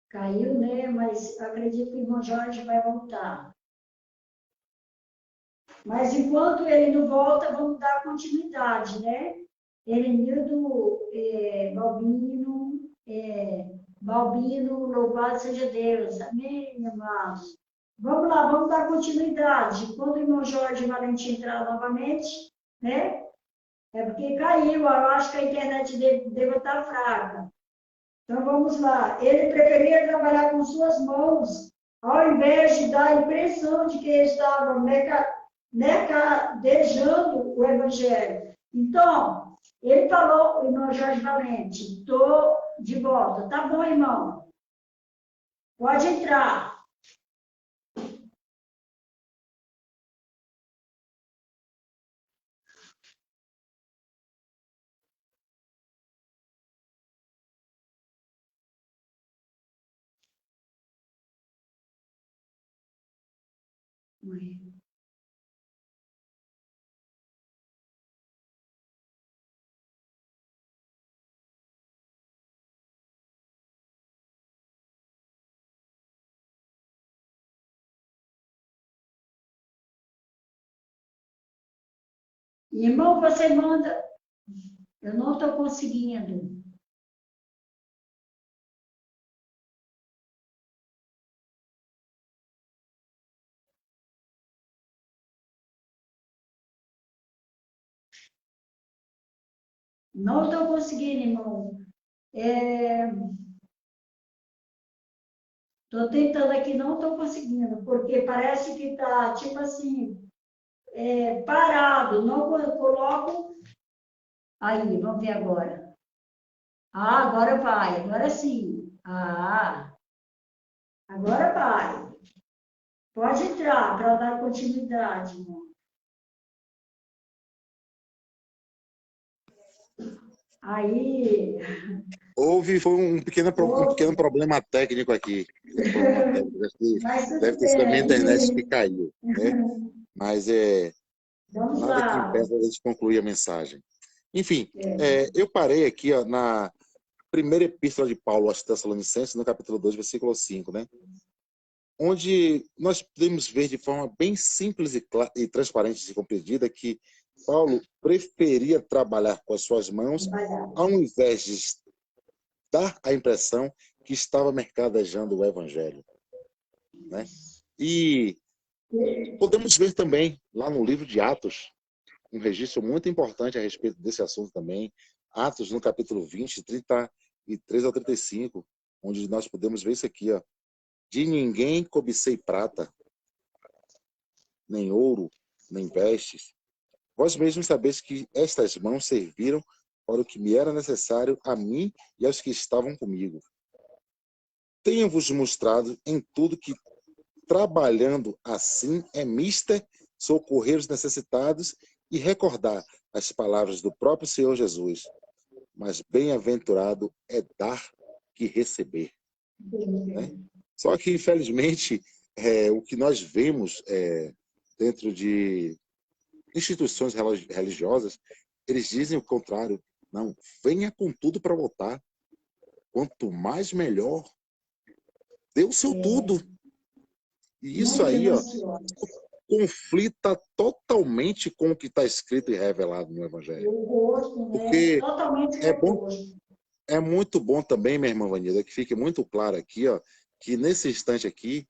Speaker 1: Caiu, né? Mas acredito que o irmão Jorge vai voltar. Mas enquanto ele não volta, vamos dar continuidade, né? Elenildo, Balbino, louvado seja Deus. Amém, amados. Vamos lá, vamos dar continuidade. Quando o irmão Jorge Valentim entrar novamente, né? É porque caiu, eu acho que a internet deve estar fraca. Então vamos lá. Ele preferia trabalhar com suas mãos, ao invés de dar a impressão de que estava mercadejando o evangelho. Então, ele falou, o irmão Jorge Valente, estou de volta. Tá bom, irmão. Pode entrar. Irmão, você manda. Eu não estou conseguindo. Não estou conseguindo, irmão. Estou tentando aqui, não estou conseguindo, porque parece que está, tipo assim, parado. Não coloco. Aí, vamos ver agora. Ah, agora vai, agora sim. Ah, agora vai. Pode entrar para dar continuidade, irmão. Aí,
Speaker 2: Foi um pequeno problema técnico aqui. Deve ter sido a minha internet que caiu, né? Mas
Speaker 1: vamos
Speaker 2: nada que
Speaker 1: lá.
Speaker 2: impeça a gente concluir a mensagem. Enfim, eu parei aqui na primeira epístola de Paulo aos Tessalonicenses, no capítulo 2, versículo 5, né? Onde nós podemos ver de forma bem simples e transparente e compreendida que Paulo preferia trabalhar com as suas mãos ao invés de dar a impressão que estava mercadejando o evangelho, né? E podemos ver também lá no livro de Atos um registro muito importante a respeito desse assunto também. Atos, no capítulo 20, 33 ao 35, onde nós podemos ver isso aqui, ó. De ninguém cobicei prata, nem ouro, nem vestes. Vós mesmos sabeis que estas mãos serviram para o que me era necessário a mim e aos que estavam comigo. Tenho-vos mostrado em tudo que, trabalhando assim, é mister socorrer os necessitados e recordar as palavras do próprio Senhor Jesus. Mas bem-aventurado é dar que receber. Né? Só que, infelizmente, o que nós vemos dentro de instituições religiosas, eles dizem o contrário. Não, venha com tudo para votar. Quanto mais, melhor. Dê o seu tudo. E isso aí, ó, conflita totalmente com o que está escrito e revelado no Evangelho. Porque é muito bom também, minha irmã Vanida, que fique muito claro aqui, ó, que nesse instante aqui,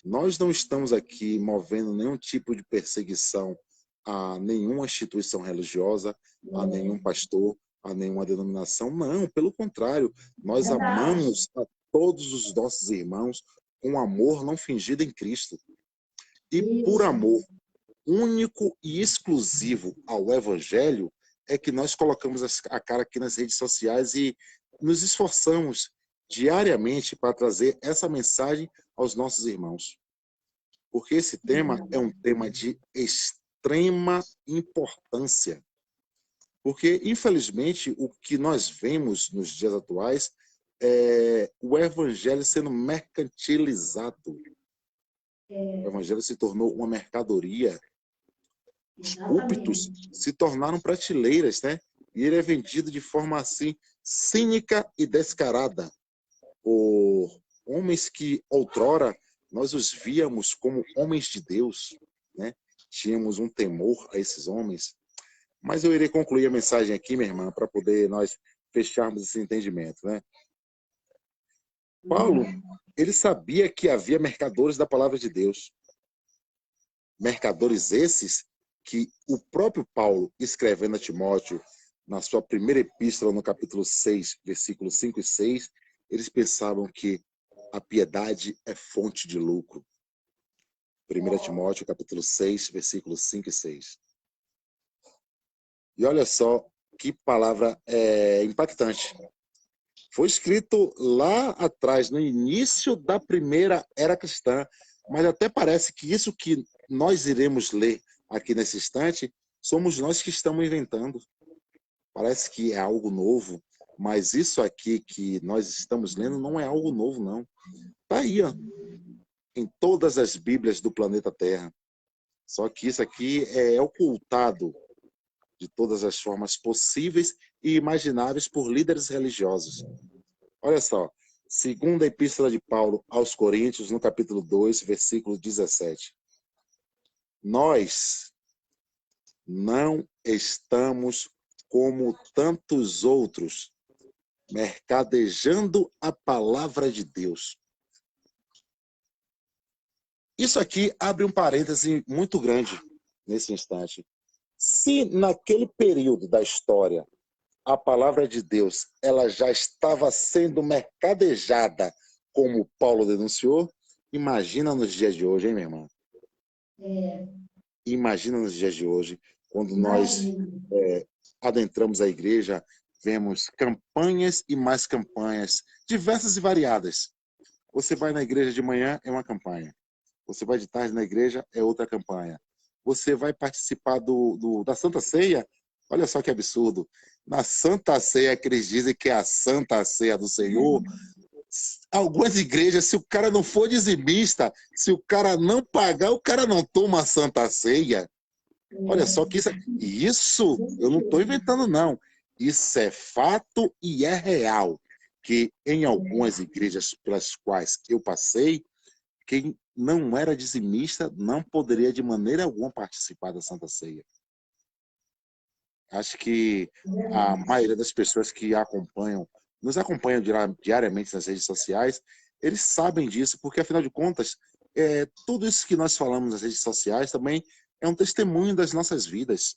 Speaker 2: nós não estamos aqui movendo nenhum tipo de perseguição a nenhuma instituição religiosa, a nenhum pastor, a nenhuma denominação. Não, pelo contrário, nós amamos a todos os nossos irmãos com amor não fingido em Cristo. E por amor único e exclusivo ao Evangelho é que nós colocamos a cara aqui nas redes sociais e nos esforçamos diariamente para trazer essa mensagem aos nossos irmãos. Porque esse tema é um tema de extrema importância. Porque, infelizmente, o que nós vemos nos dias atuais é o Evangelho sendo mercantilizado. O Evangelho se tornou uma mercadoria. Os púlpitos se tornaram prateleiras, né? E ele é vendido de forma assim, cínica e descarada, por homens que outrora nós os víamos como homens de Deus, né? tínhamos um temor a esses homens. Mas eu irei concluir a mensagem aqui, minha irmã, para poder nós fecharmos esse entendimento, né? Paulo, ele sabia que havia mercadores da palavra de Deus. Mercadores esses que o próprio Paulo, escrevendo a Timóteo, na sua primeira epístola, no capítulo 6, versículos 5 e 6, eles pensavam que a piedade é fonte de lucro. 1 Timóteo, capítulo 6, versículos 5 e 6. E olha só que palavra impactante. Foi escrito lá atrás, no início da primeira era cristã, mas até parece que isso que nós iremos ler aqui nesse instante, somos nós que estamos inventando. Parece que é algo novo, mas isso aqui que nós estamos lendo não é algo novo, não. Está aí, ó, em todas as Bíblias do planeta Terra. Só que isso aqui é ocultado de todas as formas possíveis e imagináveis por líderes religiosos. Olha só, segunda epístola de Paulo aos Coríntios, no capítulo 2, versículo 17. Nós não estamos como tantos outros, mercadejando a palavra de Deus. Isso aqui abre um parêntese muito grande nesse instante. Se naquele período da história a palavra de Deus ela já estava sendo mercadejada, como Paulo denunciou, imagina nos dias de hoje, hein, minha irmã? Imagina nos dias de hoje, quando nós adentramos a igreja, vemos campanhas e mais campanhas, diversas e variadas. Você vai na igreja de manhã, é uma campanha. Você vai de tarde na igreja, é outra campanha. Você vai participar da Santa Ceia, olha só que absurdo. Na Santa Ceia, que eles dizem que é a Santa Ceia do Senhor, algumas igrejas, se o cara não for dizimista, se o cara não pagar, o cara não toma a Santa Ceia. Olha só que isso eu não estou inventando, não. Isso é fato e é real. Que em algumas igrejas pelas quais eu passei, quem não era dizimista não poderia de maneira alguma participar da Santa Ceia. Acho que a maioria das pessoas que nos acompanham diariamente nas redes sociais, eles sabem disso, porque afinal de contas, tudo isso que nós falamos nas redes sociais também é um testemunho das nossas vidas.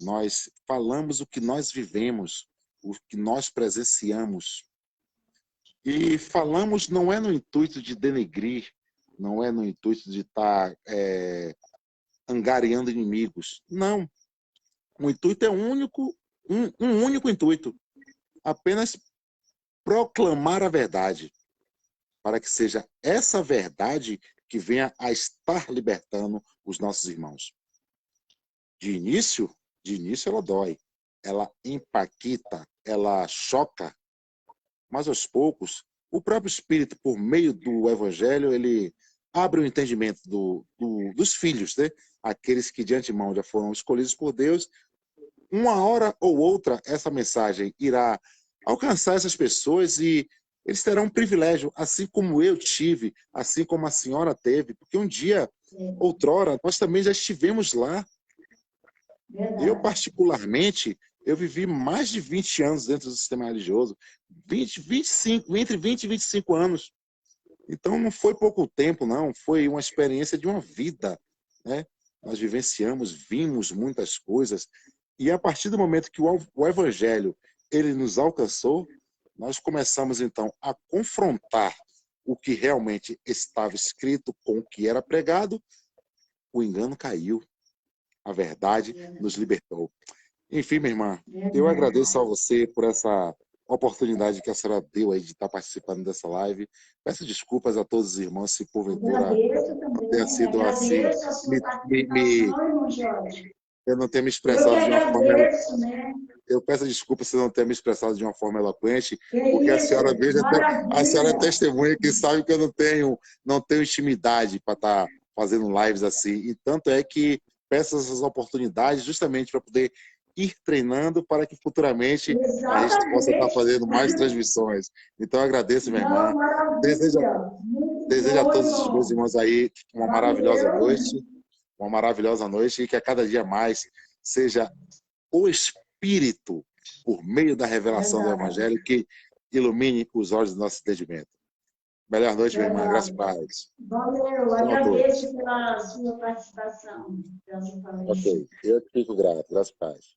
Speaker 2: Nós falamos o que nós vivemos, o que nós presenciamos. E falamos não é no intuito de denegrir, não é no intuito de estar angariando inimigos. Não. O intuito é um único intuito. Apenas proclamar a verdade. Para que seja essa verdade que venha a estar libertando os nossos irmãos. De início ela dói. Ela impacta, ela choca. Mas aos poucos, o próprio Espírito, por meio do Evangelho, ele abre o entendimento dos filhos, né? Aqueles que de antemão já foram escolhidos por Deus. Uma hora ou outra, essa mensagem irá alcançar essas pessoas e eles terão um privilégio, assim como eu tive, assim como a senhora teve, porque um dia, outrora, nós também já estivemos lá. Eu, particularmente, eu vivi mais de 20 anos dentro do sistema religioso, entre 20 e 25 anos. Então, não foi pouco tempo, não. Foi uma experiência de uma vida, né? Nós vivenciamos, vimos muitas coisas. E a partir do momento que o Evangelho ele nos alcançou, nós começamos, então, a confrontar o que realmente estava escrito com o que era pregado. O engano caiu. A verdade nos libertou. Enfim, minha irmã, eu agradeço a você por essa oportunidade que a senhora deu aí de estar participando dessa live. Peço desculpas a todos os irmãos se porventura tenha sido assim, eu não tenha me expressado de uma forma... Eu peço desculpas se eu não tenha me expressado de uma forma eloquente, porque a senhora veja, a senhora é testemunha que sabe que eu não tenho intimidade para estar fazendo lives assim. E tanto é que peço essas oportunidades justamente para poder ir treinando para que futuramente a gente possa estar fazendo mais transmissões. Então, eu agradeço, minha irmã. Desejo a todos os meus irmãos aí uma maravilhosa noite. uma maravilhosa noite e que a cada dia mais seja o Espírito, por meio da revelação do Evangelho, que ilumine os olhos do nosso entendimento. Melhor noite, minha irmã. Graças e paz.
Speaker 1: Valeu, agradeço pela sua participação. Graças a Deus.
Speaker 2: Ok, eu fico grato. Graças e paz.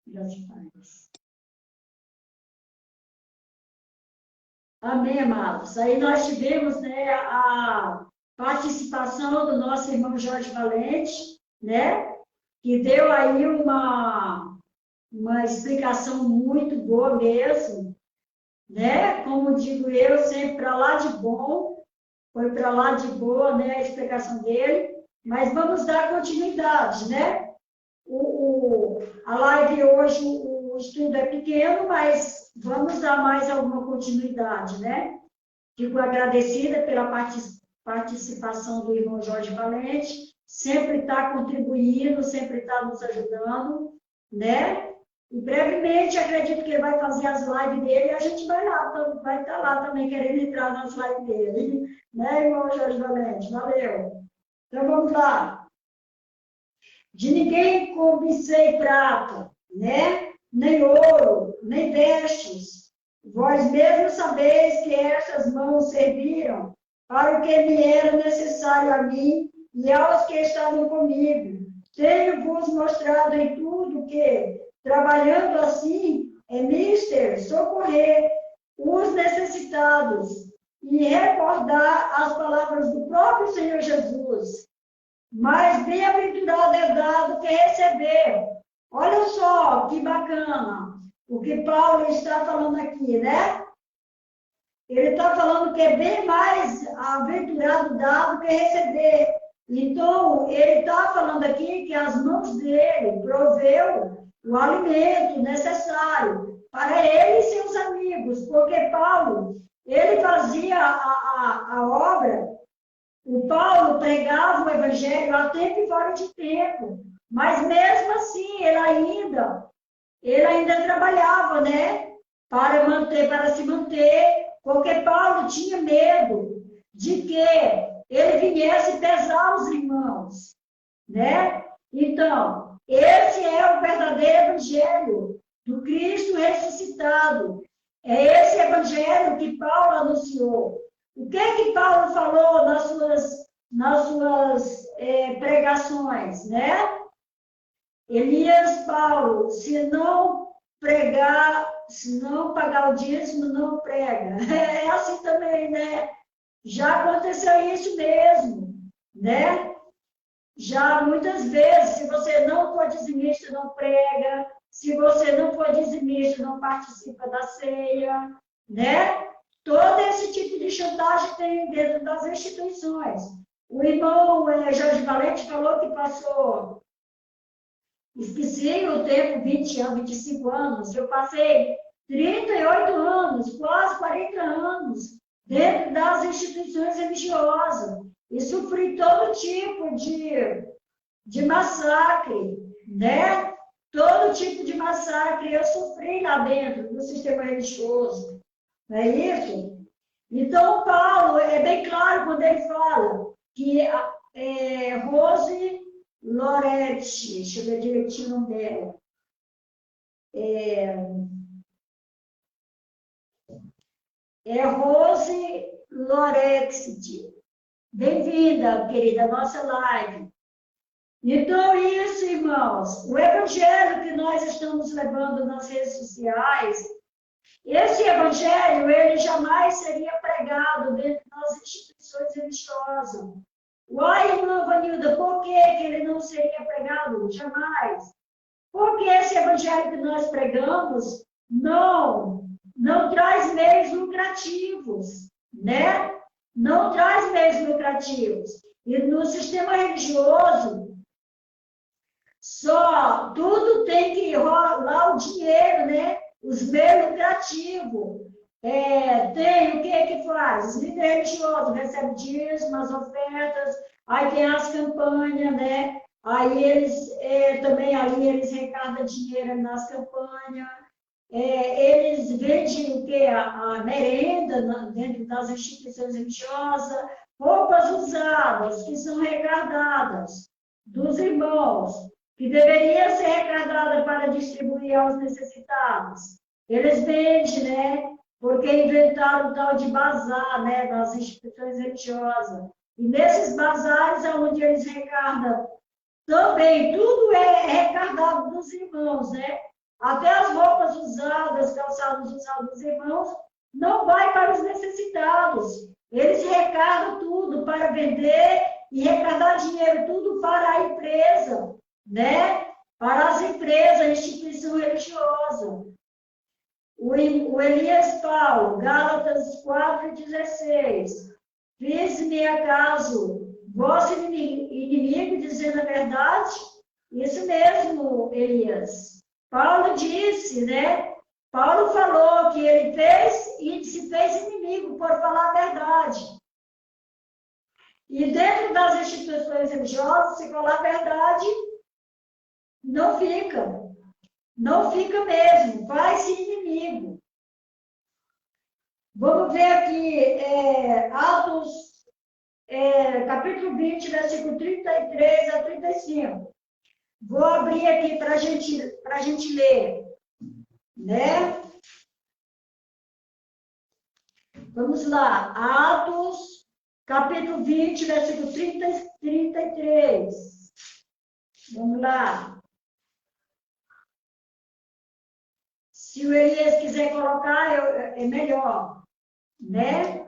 Speaker 1: Graças a Deus. Amém, amados. Aí nós tivemos, né, a participação do nosso irmão Jorge Valente, né, que deu aí uma explicação muito boa mesmo, né? Como digo eu, sempre para lá de bom, foi para lá de boa, né, a explicação dele, mas vamos dar continuidade, né? A live hoje, o estudo é pequeno, mas vamos dar mais alguma continuidade, né? Fico agradecida pela participação do irmão Jorge Valente, sempre está contribuindo, sempre está nos ajudando, né? E brevemente, acredito que ele vai fazer as lives dele e a gente vai estar lá também querendo entrar nas lives dele. Né, irmão Jorge Valente? Valeu. Então, vamos lá. De ninguém cobicei prata, né? Nem ouro, nem vestes. Vós mesmos sabeis que estas mãos serviram para o que me era necessário a mim e aos que estavam comigo. Tenho-vos mostrado em tudo que, trabalhando assim, é mister socorrer os necessitados e recordar as palavras do próprio Senhor Jesus. Mas bem-aventurado é dado que receber. Olha só que bacana o que Paulo está falando aqui, né? Ele está falando que é bem mais aventurado dado que receber. Então, ele está falando aqui que as mãos dele proveu o alimento necessário para ele e seus amigos, porque Paulo, ele fazia a obra, o Paulo pregava o evangelho a tempo e fora de tempo, mas mesmo assim ele ainda trabalhava, né, para se manter, porque Paulo tinha medo de que ele viesse pesar os irmãos, né? Então, esse é o verdadeiro evangelho do Cristo ressuscitado. É esse evangelho que Paulo anunciou. O que Paulo falou nas suas pregações, né? Elias, Paulo, se não pregar, se não pagar o dízimo, não prega. É assim também, né? Já aconteceu isso mesmo, né? Já muitas vezes, se você não for dizimista, não prega. Se você não for dizimista, não participa da ceia, né? Todo esse tipo de chantagem tem dentro das instituições. O irmão Jorge Valente falou que passou, esqueci o tempo, 20 anos, 25 anos. Eu passei 38 anos, quase 40 anos, dentro das instituições religiosas. E sofri todo tipo de massacre, né? Todo tipo de massacre eu sofri lá dentro do sistema religioso. Não é isso? Então, Paulo é bem claro quando ele fala que Rose Loretti, deixa eu ver direitinho o nome dela. Rose Loretti. Bem-vinda, querida, à nossa live. Então, isso, irmãos, o evangelho que nós estamos levando nas redes sociais, esse evangelho, ele jamais seria pregado dentro das instituições religiosas. Uai, irmã Vanilda, por que ele não seria pregado? Jamais. Porque esse evangelho que nós pregamos não traz meios lucrativos, né? Não traz meios lucrativos. E no sistema religioso, só tudo tem que rolar o dinheiro, né? Os meios lucrativos. Tem o que faz? Os líderes religiosos recebem dízimos, as ofertas, aí tem as campanhas, né? Aí eles também ali eles arrecadam dinheiro nas campanhas. Eles vendem o que? A merenda dentro das instituições religiosas, roupas usadas, que são arrecadadas. dos irmãos, que deveria ser arrecadada para distribuir aos necessitados. Eles vendem, né? Porque inventaram o tal de bazar, né? Das instituições religiosas. E nesses bazares é onde eles arrecadam também, tudo é arrecadado dos irmãos, né? Até as roupas usadas, calçados usados dos irmãos, não vai para os necessitados. Eles arrecadam tudo para vender e arrecadar dinheiro tudo para a empresa, né? Para as empresas, instituição religiosa. O Elias Paulo, Gálatas 4,16. Fiz-me acaso vosso inimigo dizendo a verdade? Isso mesmo, Elias. Paulo disse, né? Paulo falou que ele fez e se fez inimigo por falar a verdade. E dentro das instituições religiosas, se falar a verdade, não fica. Não fica mesmo, vai-se inimigo. Vamos ver aqui, Atos, capítulo 20, versículo 33 a 35. Vou abrir aqui para a gente ler, né? Vamos lá, Atos, capítulo 20, versículo 30 e 33. Vamos lá. Se o Elias quiser colocar, é melhor, né?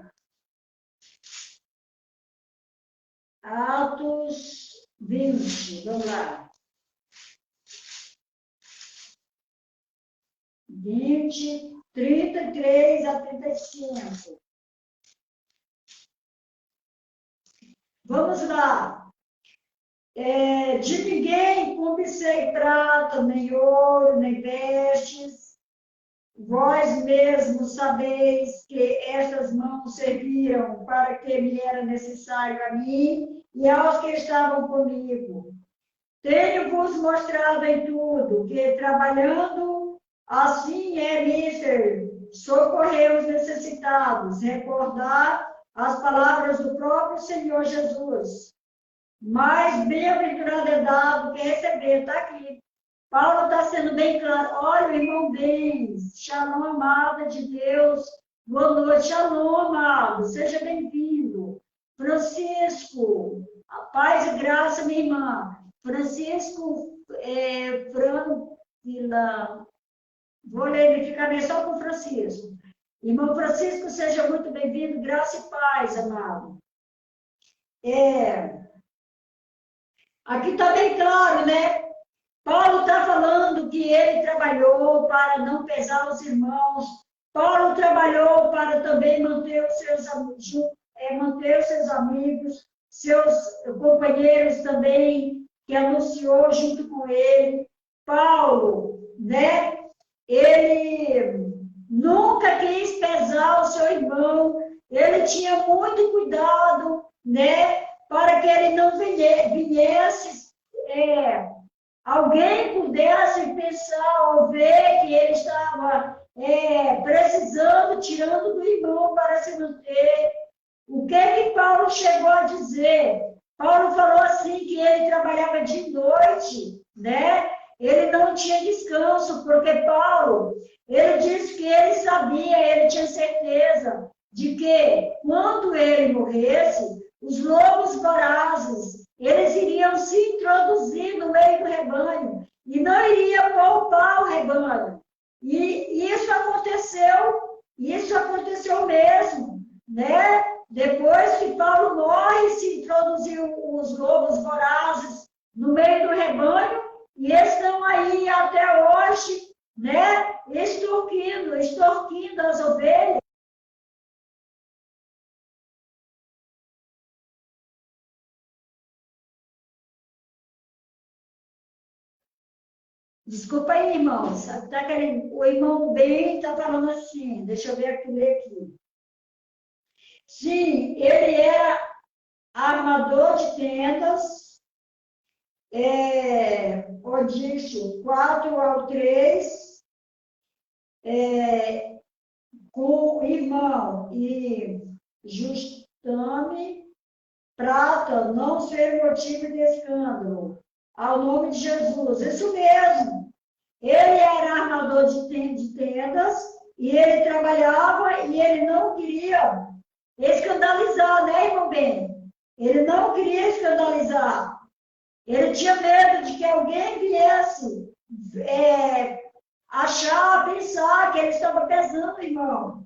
Speaker 1: Atos 20, vamos lá. 20, 33 a 35. Vamos lá. De ninguém cobicei prata, nem ouro, nem vestes. Vós mesmos sabeis que estas mãos serviram para que me era necessário a mim e aos que estavam comigo. Tenho-vos mostrado em tudo que, trabalhando, assim é mister, socorrer os necessitados, recordar as palavras do próprio Senhor Jesus. Mas bem-aventurado é dado que receber, está aqui. Paulo está sendo bem claro. Olha, irmão Bens, shalom, amada de Deus. Boa noite, shalom, amado. Seja bem-vindo. Francisco, a paz e graça, minha irmã. Francisco Franquila. Vou identificar só com Francisco. Irmão Francisco, seja muito bem-vindo. Graça e paz, amado. Aqui está bem claro, né? Paulo está falando que ele trabalhou para não pesar os irmãos. Paulo trabalhou para também manter os seus amigos, seus companheiros também, que anunciou junto com ele. Paulo, né? Ele nunca quis pesar o seu irmão. Ele tinha muito cuidado, né? Para que ele não viesse... alguém pudesse pensar ou ver que ele estava precisando, tirando do irmão para se manter. O que Paulo chegou a dizer? Paulo falou assim que ele trabalhava de noite, né? Ele não tinha descanso, porque Paulo, ele disse que ele sabia, ele tinha certeza de que quando ele morresse, os lobos vorazes, eles iriam se introduzir no meio do rebanho e não iriam poupar o rebanho. E isso aconteceu mesmo, né? Depois que Paulo morre, se introduziu os lobos vorazes no meio do rebanho e estão aí até hoje, né? Extorquindo as ovelhas. Desculpa aí, irmãos. O irmão bem está falando assim. Deixa eu ver aqui, ler aqui. Sim, ele era armador de tendas. Odício 4 ao 3. Com o irmão e Justame. prata não ser motivo de escândalo. Ao nome de Jesus. Isso mesmo. Ele era armador de tendas e ele trabalhava e ele não queria escandalizar, né, irmão Ben? Ele não queria escandalizar. Ele tinha medo de que alguém viesse achar, pensar que ele estava pesando, irmão.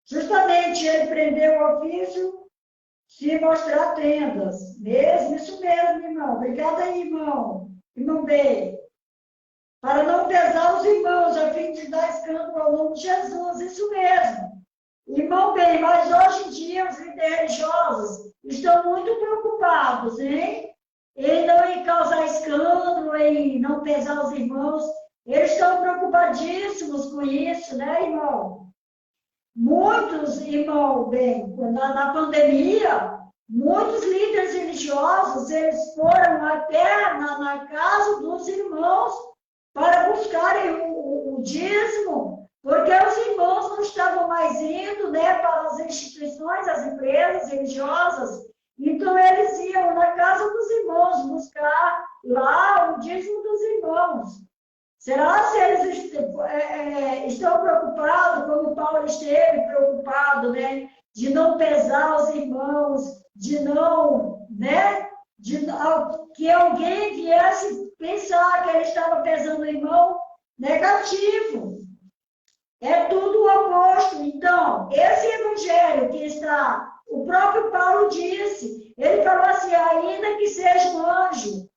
Speaker 1: Justamente ele prendeu o ofício se mostrar tendas. Mesmo, isso mesmo, irmão. Obrigada aí, irmão. Irmão B. Para não pesar os irmãos, a fim de dar escândalo ao nome de Jesus. Isso mesmo. Irmão B, mas hoje em dia os líderes religiosos estão muito preocupados, hein? Em não causar escândalo, em não pesar os irmãos. Eles estão preocupadíssimos com isso, né, irmão? Muitos, irmão, bem, na pandemia, muitos líderes religiosos, eles foram até na casa dos irmãos para buscarem o dízimo, porque os irmãos não estavam mais indo, né, para as instituições, as empresas religiosas, então eles iam na casa dos irmãos buscar lá o dízimo dos irmãos. Será se eles estão preocupados, como Paulo esteve preocupado, né? De não pesar os irmãos, de não, né? Que alguém viesse pensar que ele estava pesando o irmão negativo. É tudo o oposto. Então, esse evangelho que está, o próprio Paulo disse, ele falou assim, ainda que seja um anjo,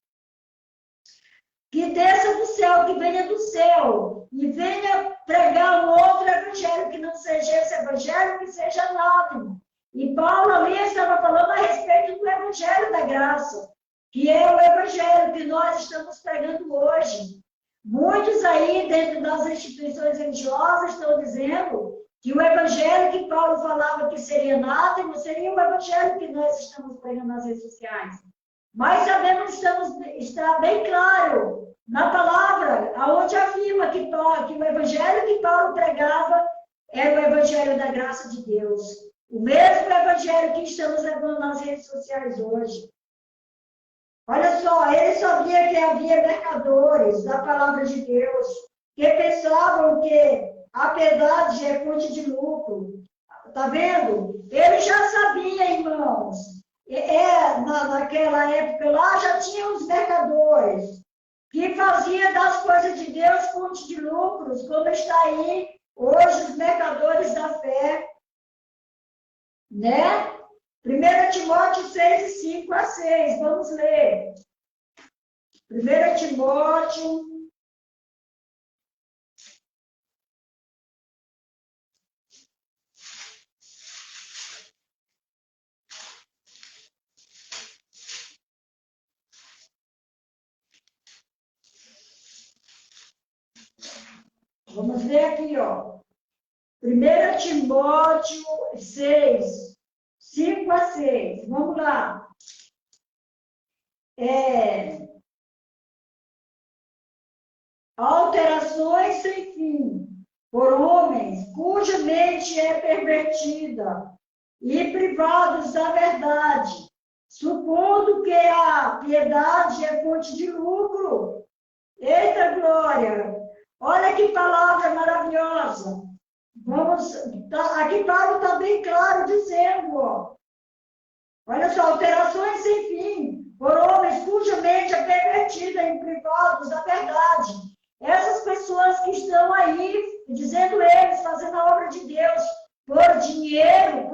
Speaker 1: que desça do céu, que venha do céu, e venha pregar um outro evangelho, que não seja esse evangelho, que seja anátema. E Paulo ali estava falando a respeito do evangelho da graça, que é o evangelho que nós estamos pregando hoje. Muitos aí, dentro das instituições religiosas, estão dizendo que o evangelho que Paulo falava que seria anátema, seria o evangelho que nós estamos pregando nas redes sociais. Mas sabemos que está bem claro na palavra, aonde afirma que o evangelho que Paulo pregava era o evangelho da graça de Deus. O mesmo evangelho que estamos levando nas redes sociais hoje. Olha só, ele sabia que havia mercadores da palavra de Deus, que pensavam que a piedade é fonte de lucro. Está vendo? Ele já sabia, irmãos. Naquela época lá já tinha os mercadores que faziam das coisas de Deus fonte de lucros, como está aí hoje os mercadores da fé, né? 1 Timóteo 6, 5 a 6, vamos ler. 1 Timóteo Vamos ver aqui, ó. 1 Timóteo 6, 5 a 6. Vamos lá. Alterações sem fim por homens cuja mente é pervertida e privados da verdade, supondo que a piedade é fonte de lucro. Eita glória! Olha que palavra maravilhosa. Aqui Paulo está bem claro dizendo, ó. Olha só, alterações sem fim, por homens cuja mente é pervertida em privados da verdade. Essas pessoas que estão aí, dizendo eles, fazendo a obra de Deus por dinheiro,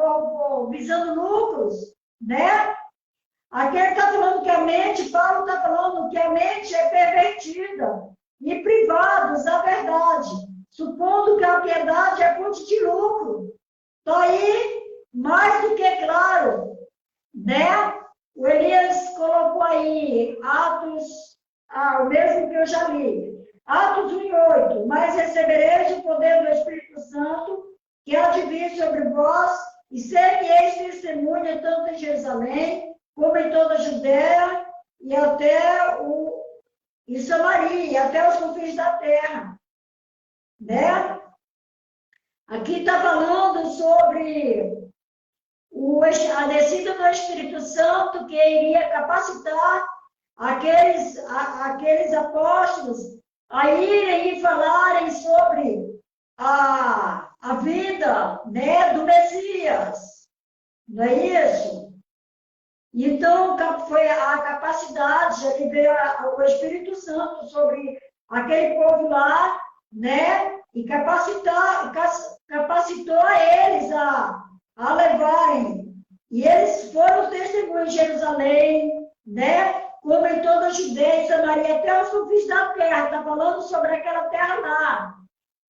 Speaker 1: visando lucros, né? Aqui ele está falando que a mente, Paulo está falando que a mente é pervertida e privados da verdade, supondo que a piedade é fonte de lucro. Está aí mais do que claro, né? O Elias colocou aí Atos, o mesmo que eu já li, Atos 1:8, mas recebereis o poder do Espírito Santo, que há de vir sobre vós, e sereis testemunha tanto em Jerusalém, como em toda a Judéia, e até em Samaria, até os confins da terra. Né? Aqui está falando sobre a descida do Espírito Santo que iria capacitar aqueles apóstolos a irem e falarem sobre a vida, né, do Messias. Não é isso? Então, foi a capacidade, já que veio o Espírito Santo sobre aquele povo lá, né? E capacitou a eles a levarem. E eles foram testemunhos em Jerusalém, né? Como em toda a Judeia, Samaria, até os confins da terra. Está falando sobre aquela terra lá,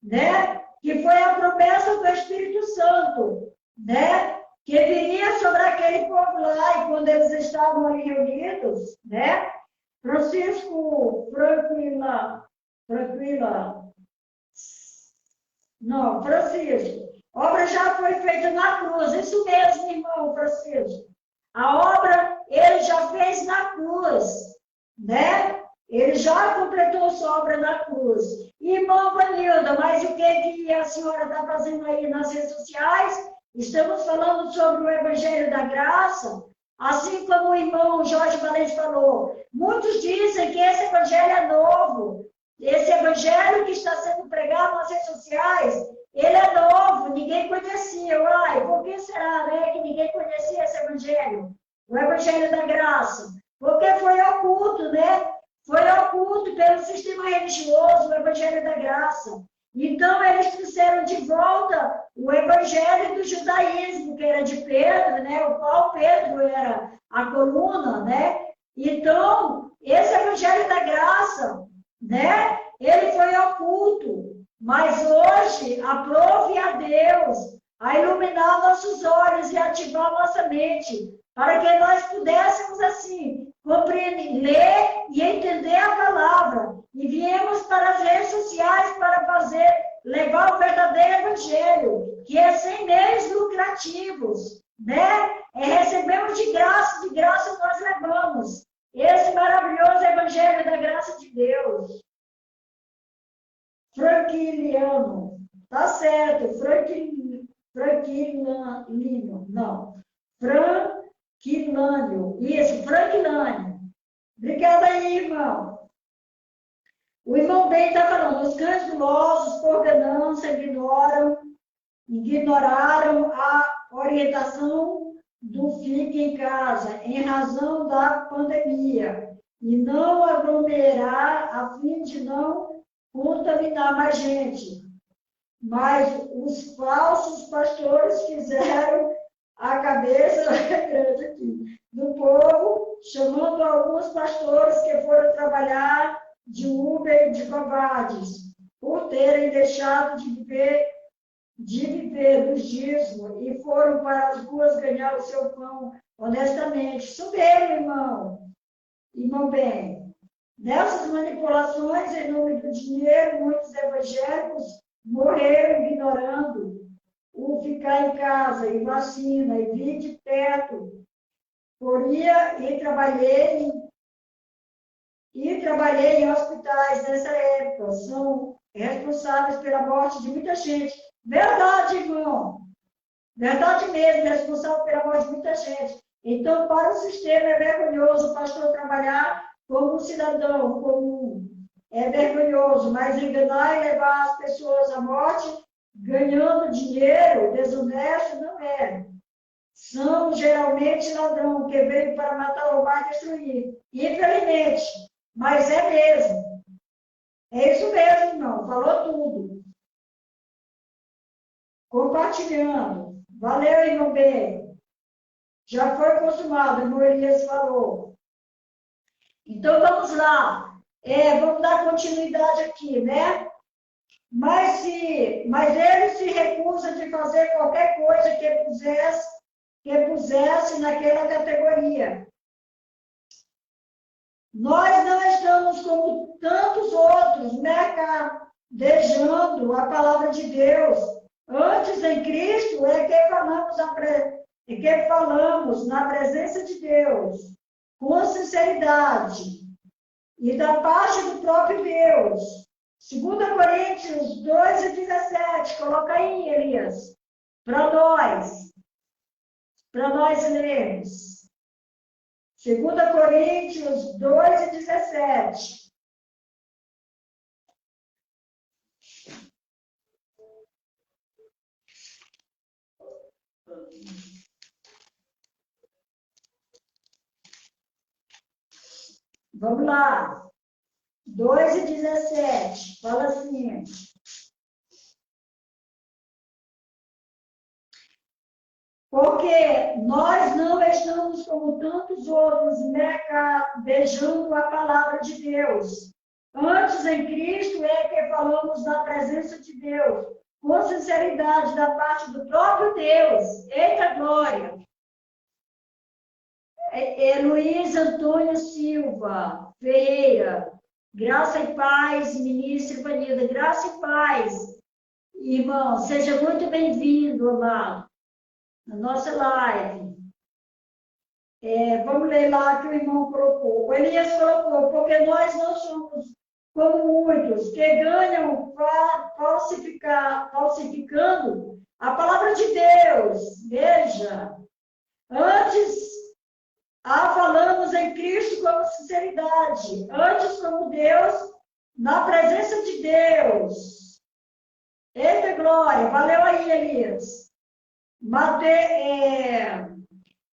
Speaker 1: né? Que foi a promessa do Espírito Santo, né? Que viria sobre aquele povo lá, e quando eles estavam ali reunidos, né? Francisco, Francisco, a obra já foi feita na cruz, isso mesmo, irmão Francisco. A obra ele já fez na cruz, né? Ele já completou sua obra na cruz. Irmão Vanilda, mas o que a senhora está fazendo aí nas redes sociais? Estamos falando sobre o Evangelho da Graça, assim como o irmão Jorge Valente falou. Muitos dizem que esse Evangelho é novo. Esse Evangelho que está sendo pregado nas redes sociais, ele é novo, ninguém conhecia. Uai, por que será, né, que ninguém conhecia esse Evangelho? O Evangelho da Graça. Porque foi oculto, né? Foi oculto pelo sistema religioso, o Evangelho da Graça. Então, eles trouxeram de volta o Evangelho do judaísmo, que era de Pedro, né? O qual Pedro era a coluna, né? Então, esse Evangelho da Graça, né? Ele foi oculto, mas hoje aprove a Deus a iluminar nossos olhos e ativar nossa mente, para que nós pudéssemos, assim, compreender, ler e entender a palavra. E viemos para as redes sociais para levar o verdadeiro evangelho, que é sem meios lucrativos, né? Recebemos de graça nós levamos. Esse maravilhoso evangelho da graça de Deus. Franquiliano, tá certo, Franquilânio, não. Franquilânio, isso, Franquilânio. Obrigada aí, irmão. O irmão bem está falando, os cães gulosos, por ganância, ignoraram a orientação do fique em casa, em razão da pandemia, e não aglomerar a fim de não contaminar mais gente. Mas os falsos pastores fizeram a cabeça do povo, chamando alguns pastores que foram trabalhar de Uber de covardes, por terem deixado de viver dos dízimos e foram para as ruas ganhar o seu pão honestamente. Isso mesmo, irmão bem. Nessas manipulações, em nome do dinheiro, muitos evangélicos morreram ignorando o ficar em casa e vacina e vir de perto. Poria e trabalhei em hospitais nessa época. São responsáveis pela morte de muita gente. Verdade, irmão. Verdade mesmo, responsável pela morte de muita gente. Então, para o sistema é vergonhoso o pastor trabalhar como um cidadão comum. É vergonhoso, mas enganar e levar as pessoas à morte ganhando dinheiro desonesto não é. São geralmente ladrão que veio para matar, roubar e destruir. Infelizmente, mas é mesmo. É isso mesmo, irmão. Falou tudo. Compartilhando. Valeu, irmão bem. Já foi consumado, o irmão Elias falou. Então, vamos lá. Vamos dar continuidade aqui, né? Mas ele se recusa de fazer qualquer coisa que pusesse naquela categoria. Nós não estamos como tantos outros, mercadejando a palavra de Deus. Antes, em Cristo, é que falamos na presença de Deus, com sinceridade, e da parte do próprio Deus. 2 Coríntios 2:17, coloca aí, Elias, para nós. para nós lermos. 2 Coríntios 2:17. Vamos lá. 2:17. Fala assim. Porque nós não estamos como tantos outros mercadejando a palavra de Deus. Antes, em Cristo, é que falamos da presença de Deus, com sinceridade, da parte do próprio Deus. Eita glória! Luiz Antônio Silva Ferreira, graça e paz, ministro Ivanilda, graça e paz. Irmão, seja muito bem-vindo, amado, na nossa live. Vamos ler lá que o irmão colocou. O Elias colocou, porque nós não somos como muitos que ganham falsificando a palavra de Deus. Veja, antes falamos em Cristo com sinceridade, antes como Deus, na presença de Deus. Eita glória, valeu aí, Elias.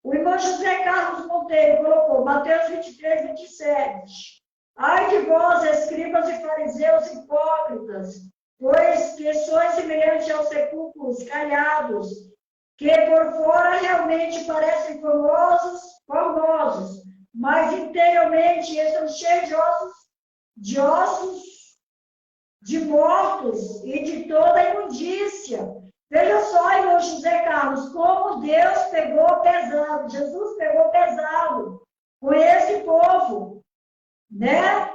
Speaker 1: O irmão José Carlos Monteiro colocou, Mateus 23:27. Ai de vós, escribas e fariseus hipócritas, pois que sois semelhantes aos sepulcros caiados, que por fora realmente parecem formosos, mas interiormente estão cheios de ossos, de mortos e de toda imundícia. Veja só, irmão José Carlos, como Deus pegou pesado, Jesus pegou pesado com esse povo, né?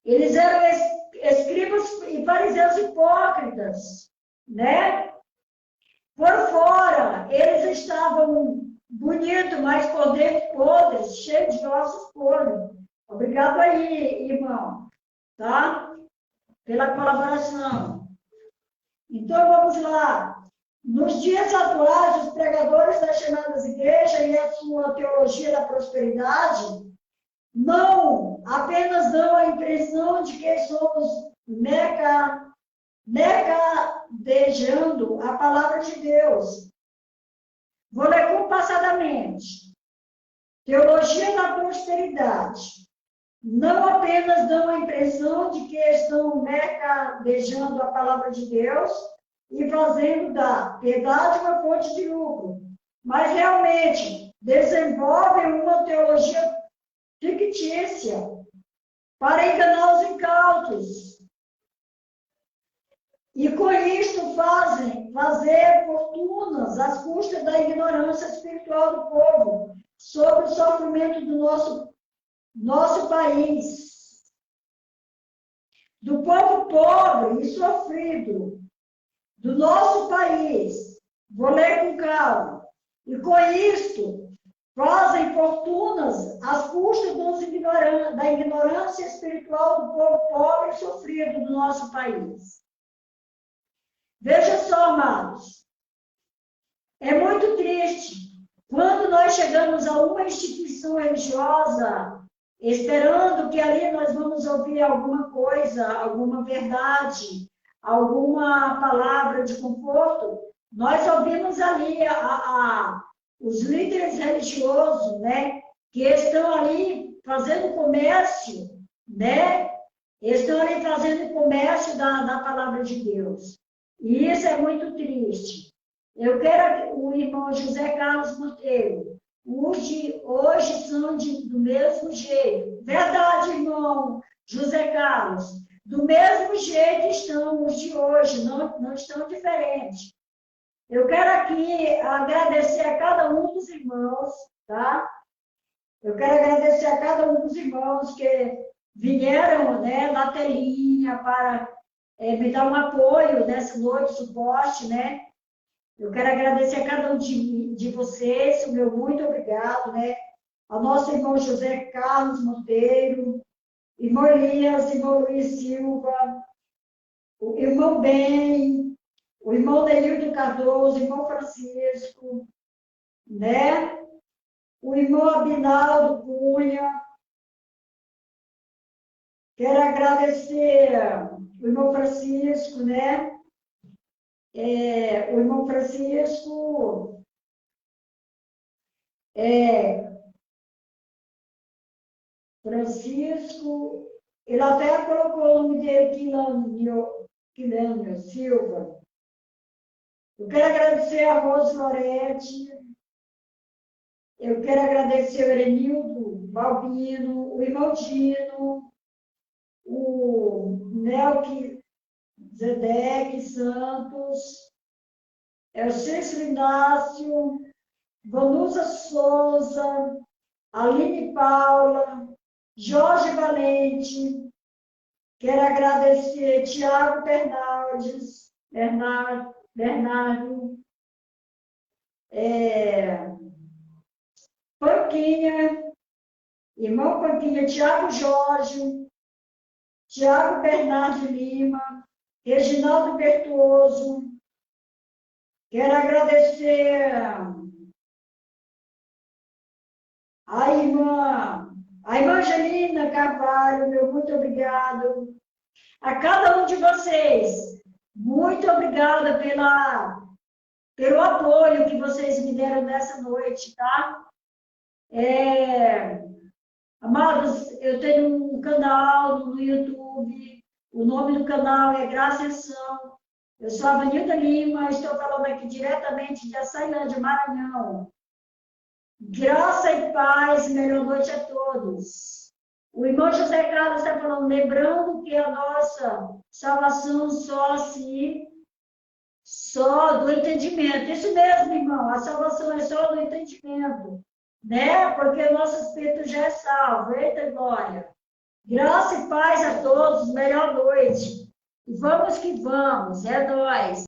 Speaker 1: Eles eram escribas e fariseus hipócritas, né? Por fora, eles estavam bonitos, mas por dentro podres, cheios de ossos podres. Obrigado aí, irmão, tá? Pela colaboração. Então, vamos lá. Nos dias atuais, os pregadores das chamadas igrejas e a sua teologia da prosperidade não apenas dão a impressão de que somos mercadejando a palavra de Deus. Vou ler compassadamente. Teologia da prosperidade. Não apenas dão a impressão de que estão mercadejando a palavra de Deus e fazendo da piedade uma fonte de lucro, mas realmente desenvolvem uma teologia fictícia para enganar os incautos. E com isto fazer fortunas às custas da ignorância espiritual do povo sobre o sofrimento do nosso país, do povo pobre e sofrido do nosso país. Vou ler com calma. E com isto fazem fortunas às custas da ignorância espiritual do povo pobre e sofrido do nosso país. Veja só, amados, é muito triste quando nós chegamos a uma instituição religiosa esperando que ali nós vamos ouvir alguma coisa, alguma verdade, alguma palavra de conforto. Nós ouvimos ali os líderes religiosos, né, que estão ali fazendo comércio, né, estão ali fazendo comércio da palavra de Deus. E isso é muito triste. Eu quero o irmão José Carlos Monteiro. Hoje são do mesmo jeito. Verdade, irmão José Carlos. Do mesmo jeito estão os de hoje, não estão diferentes. Eu quero aqui agradecer a cada um dos irmãos, tá? Eu quero agradecer a cada um dos irmãos que vieram, né, na telinha para me dar um apoio nessa noite, suporte, né? Eu quero agradecer a cada um de vocês, o meu muito obrigado, né? Ao nosso irmão José Carlos Monteiro, irmão Elias, irmão Luiz Silva, o irmão Ben, o irmão Neilton Cardoso, o irmão Francisco, né? O irmão Abinaldo Cunha. Quero agradecer o irmão Francisco, né? O irmão Francisco ele até colocou o nome dele, Quilânio Silva. Eu quero agradecer a Rose Loretti, eu quero agradecer o Erenildo Balbino, o irmão Dino, o Nelke Zedek Santos, o Cícero Inácio, Vanusa Souza, Aline Paula, Jorge Valente, quero agradecer Tiago Bernardo, Panquinha, irmão Panquinha, Tiago Jorge, Tiago Bernardo Lima, Reginaldo Bertuoso, quero agradecer a irmã Angelina Carvalho, meu muito obrigado. A cada um de vocês, muito obrigada pelo apoio que vocês me deram nessa noite, tá? Amados, eu tenho um canal no YouTube, o nome do canal é Graça e Ação. Eu sou a Vanilda Lima, estou falando aqui diretamente de Açailândia, Maranhão. Graça e paz, melhor noite a todos. O irmão José Carlos está falando, lembrando que a nossa salvação só do entendimento. Isso mesmo, irmão, a salvação é só do entendimento, né? Porque o nosso espírito já é salvo. Eita glória! Graça e paz a todos, melhor noite. E vamos que vamos, é nóis.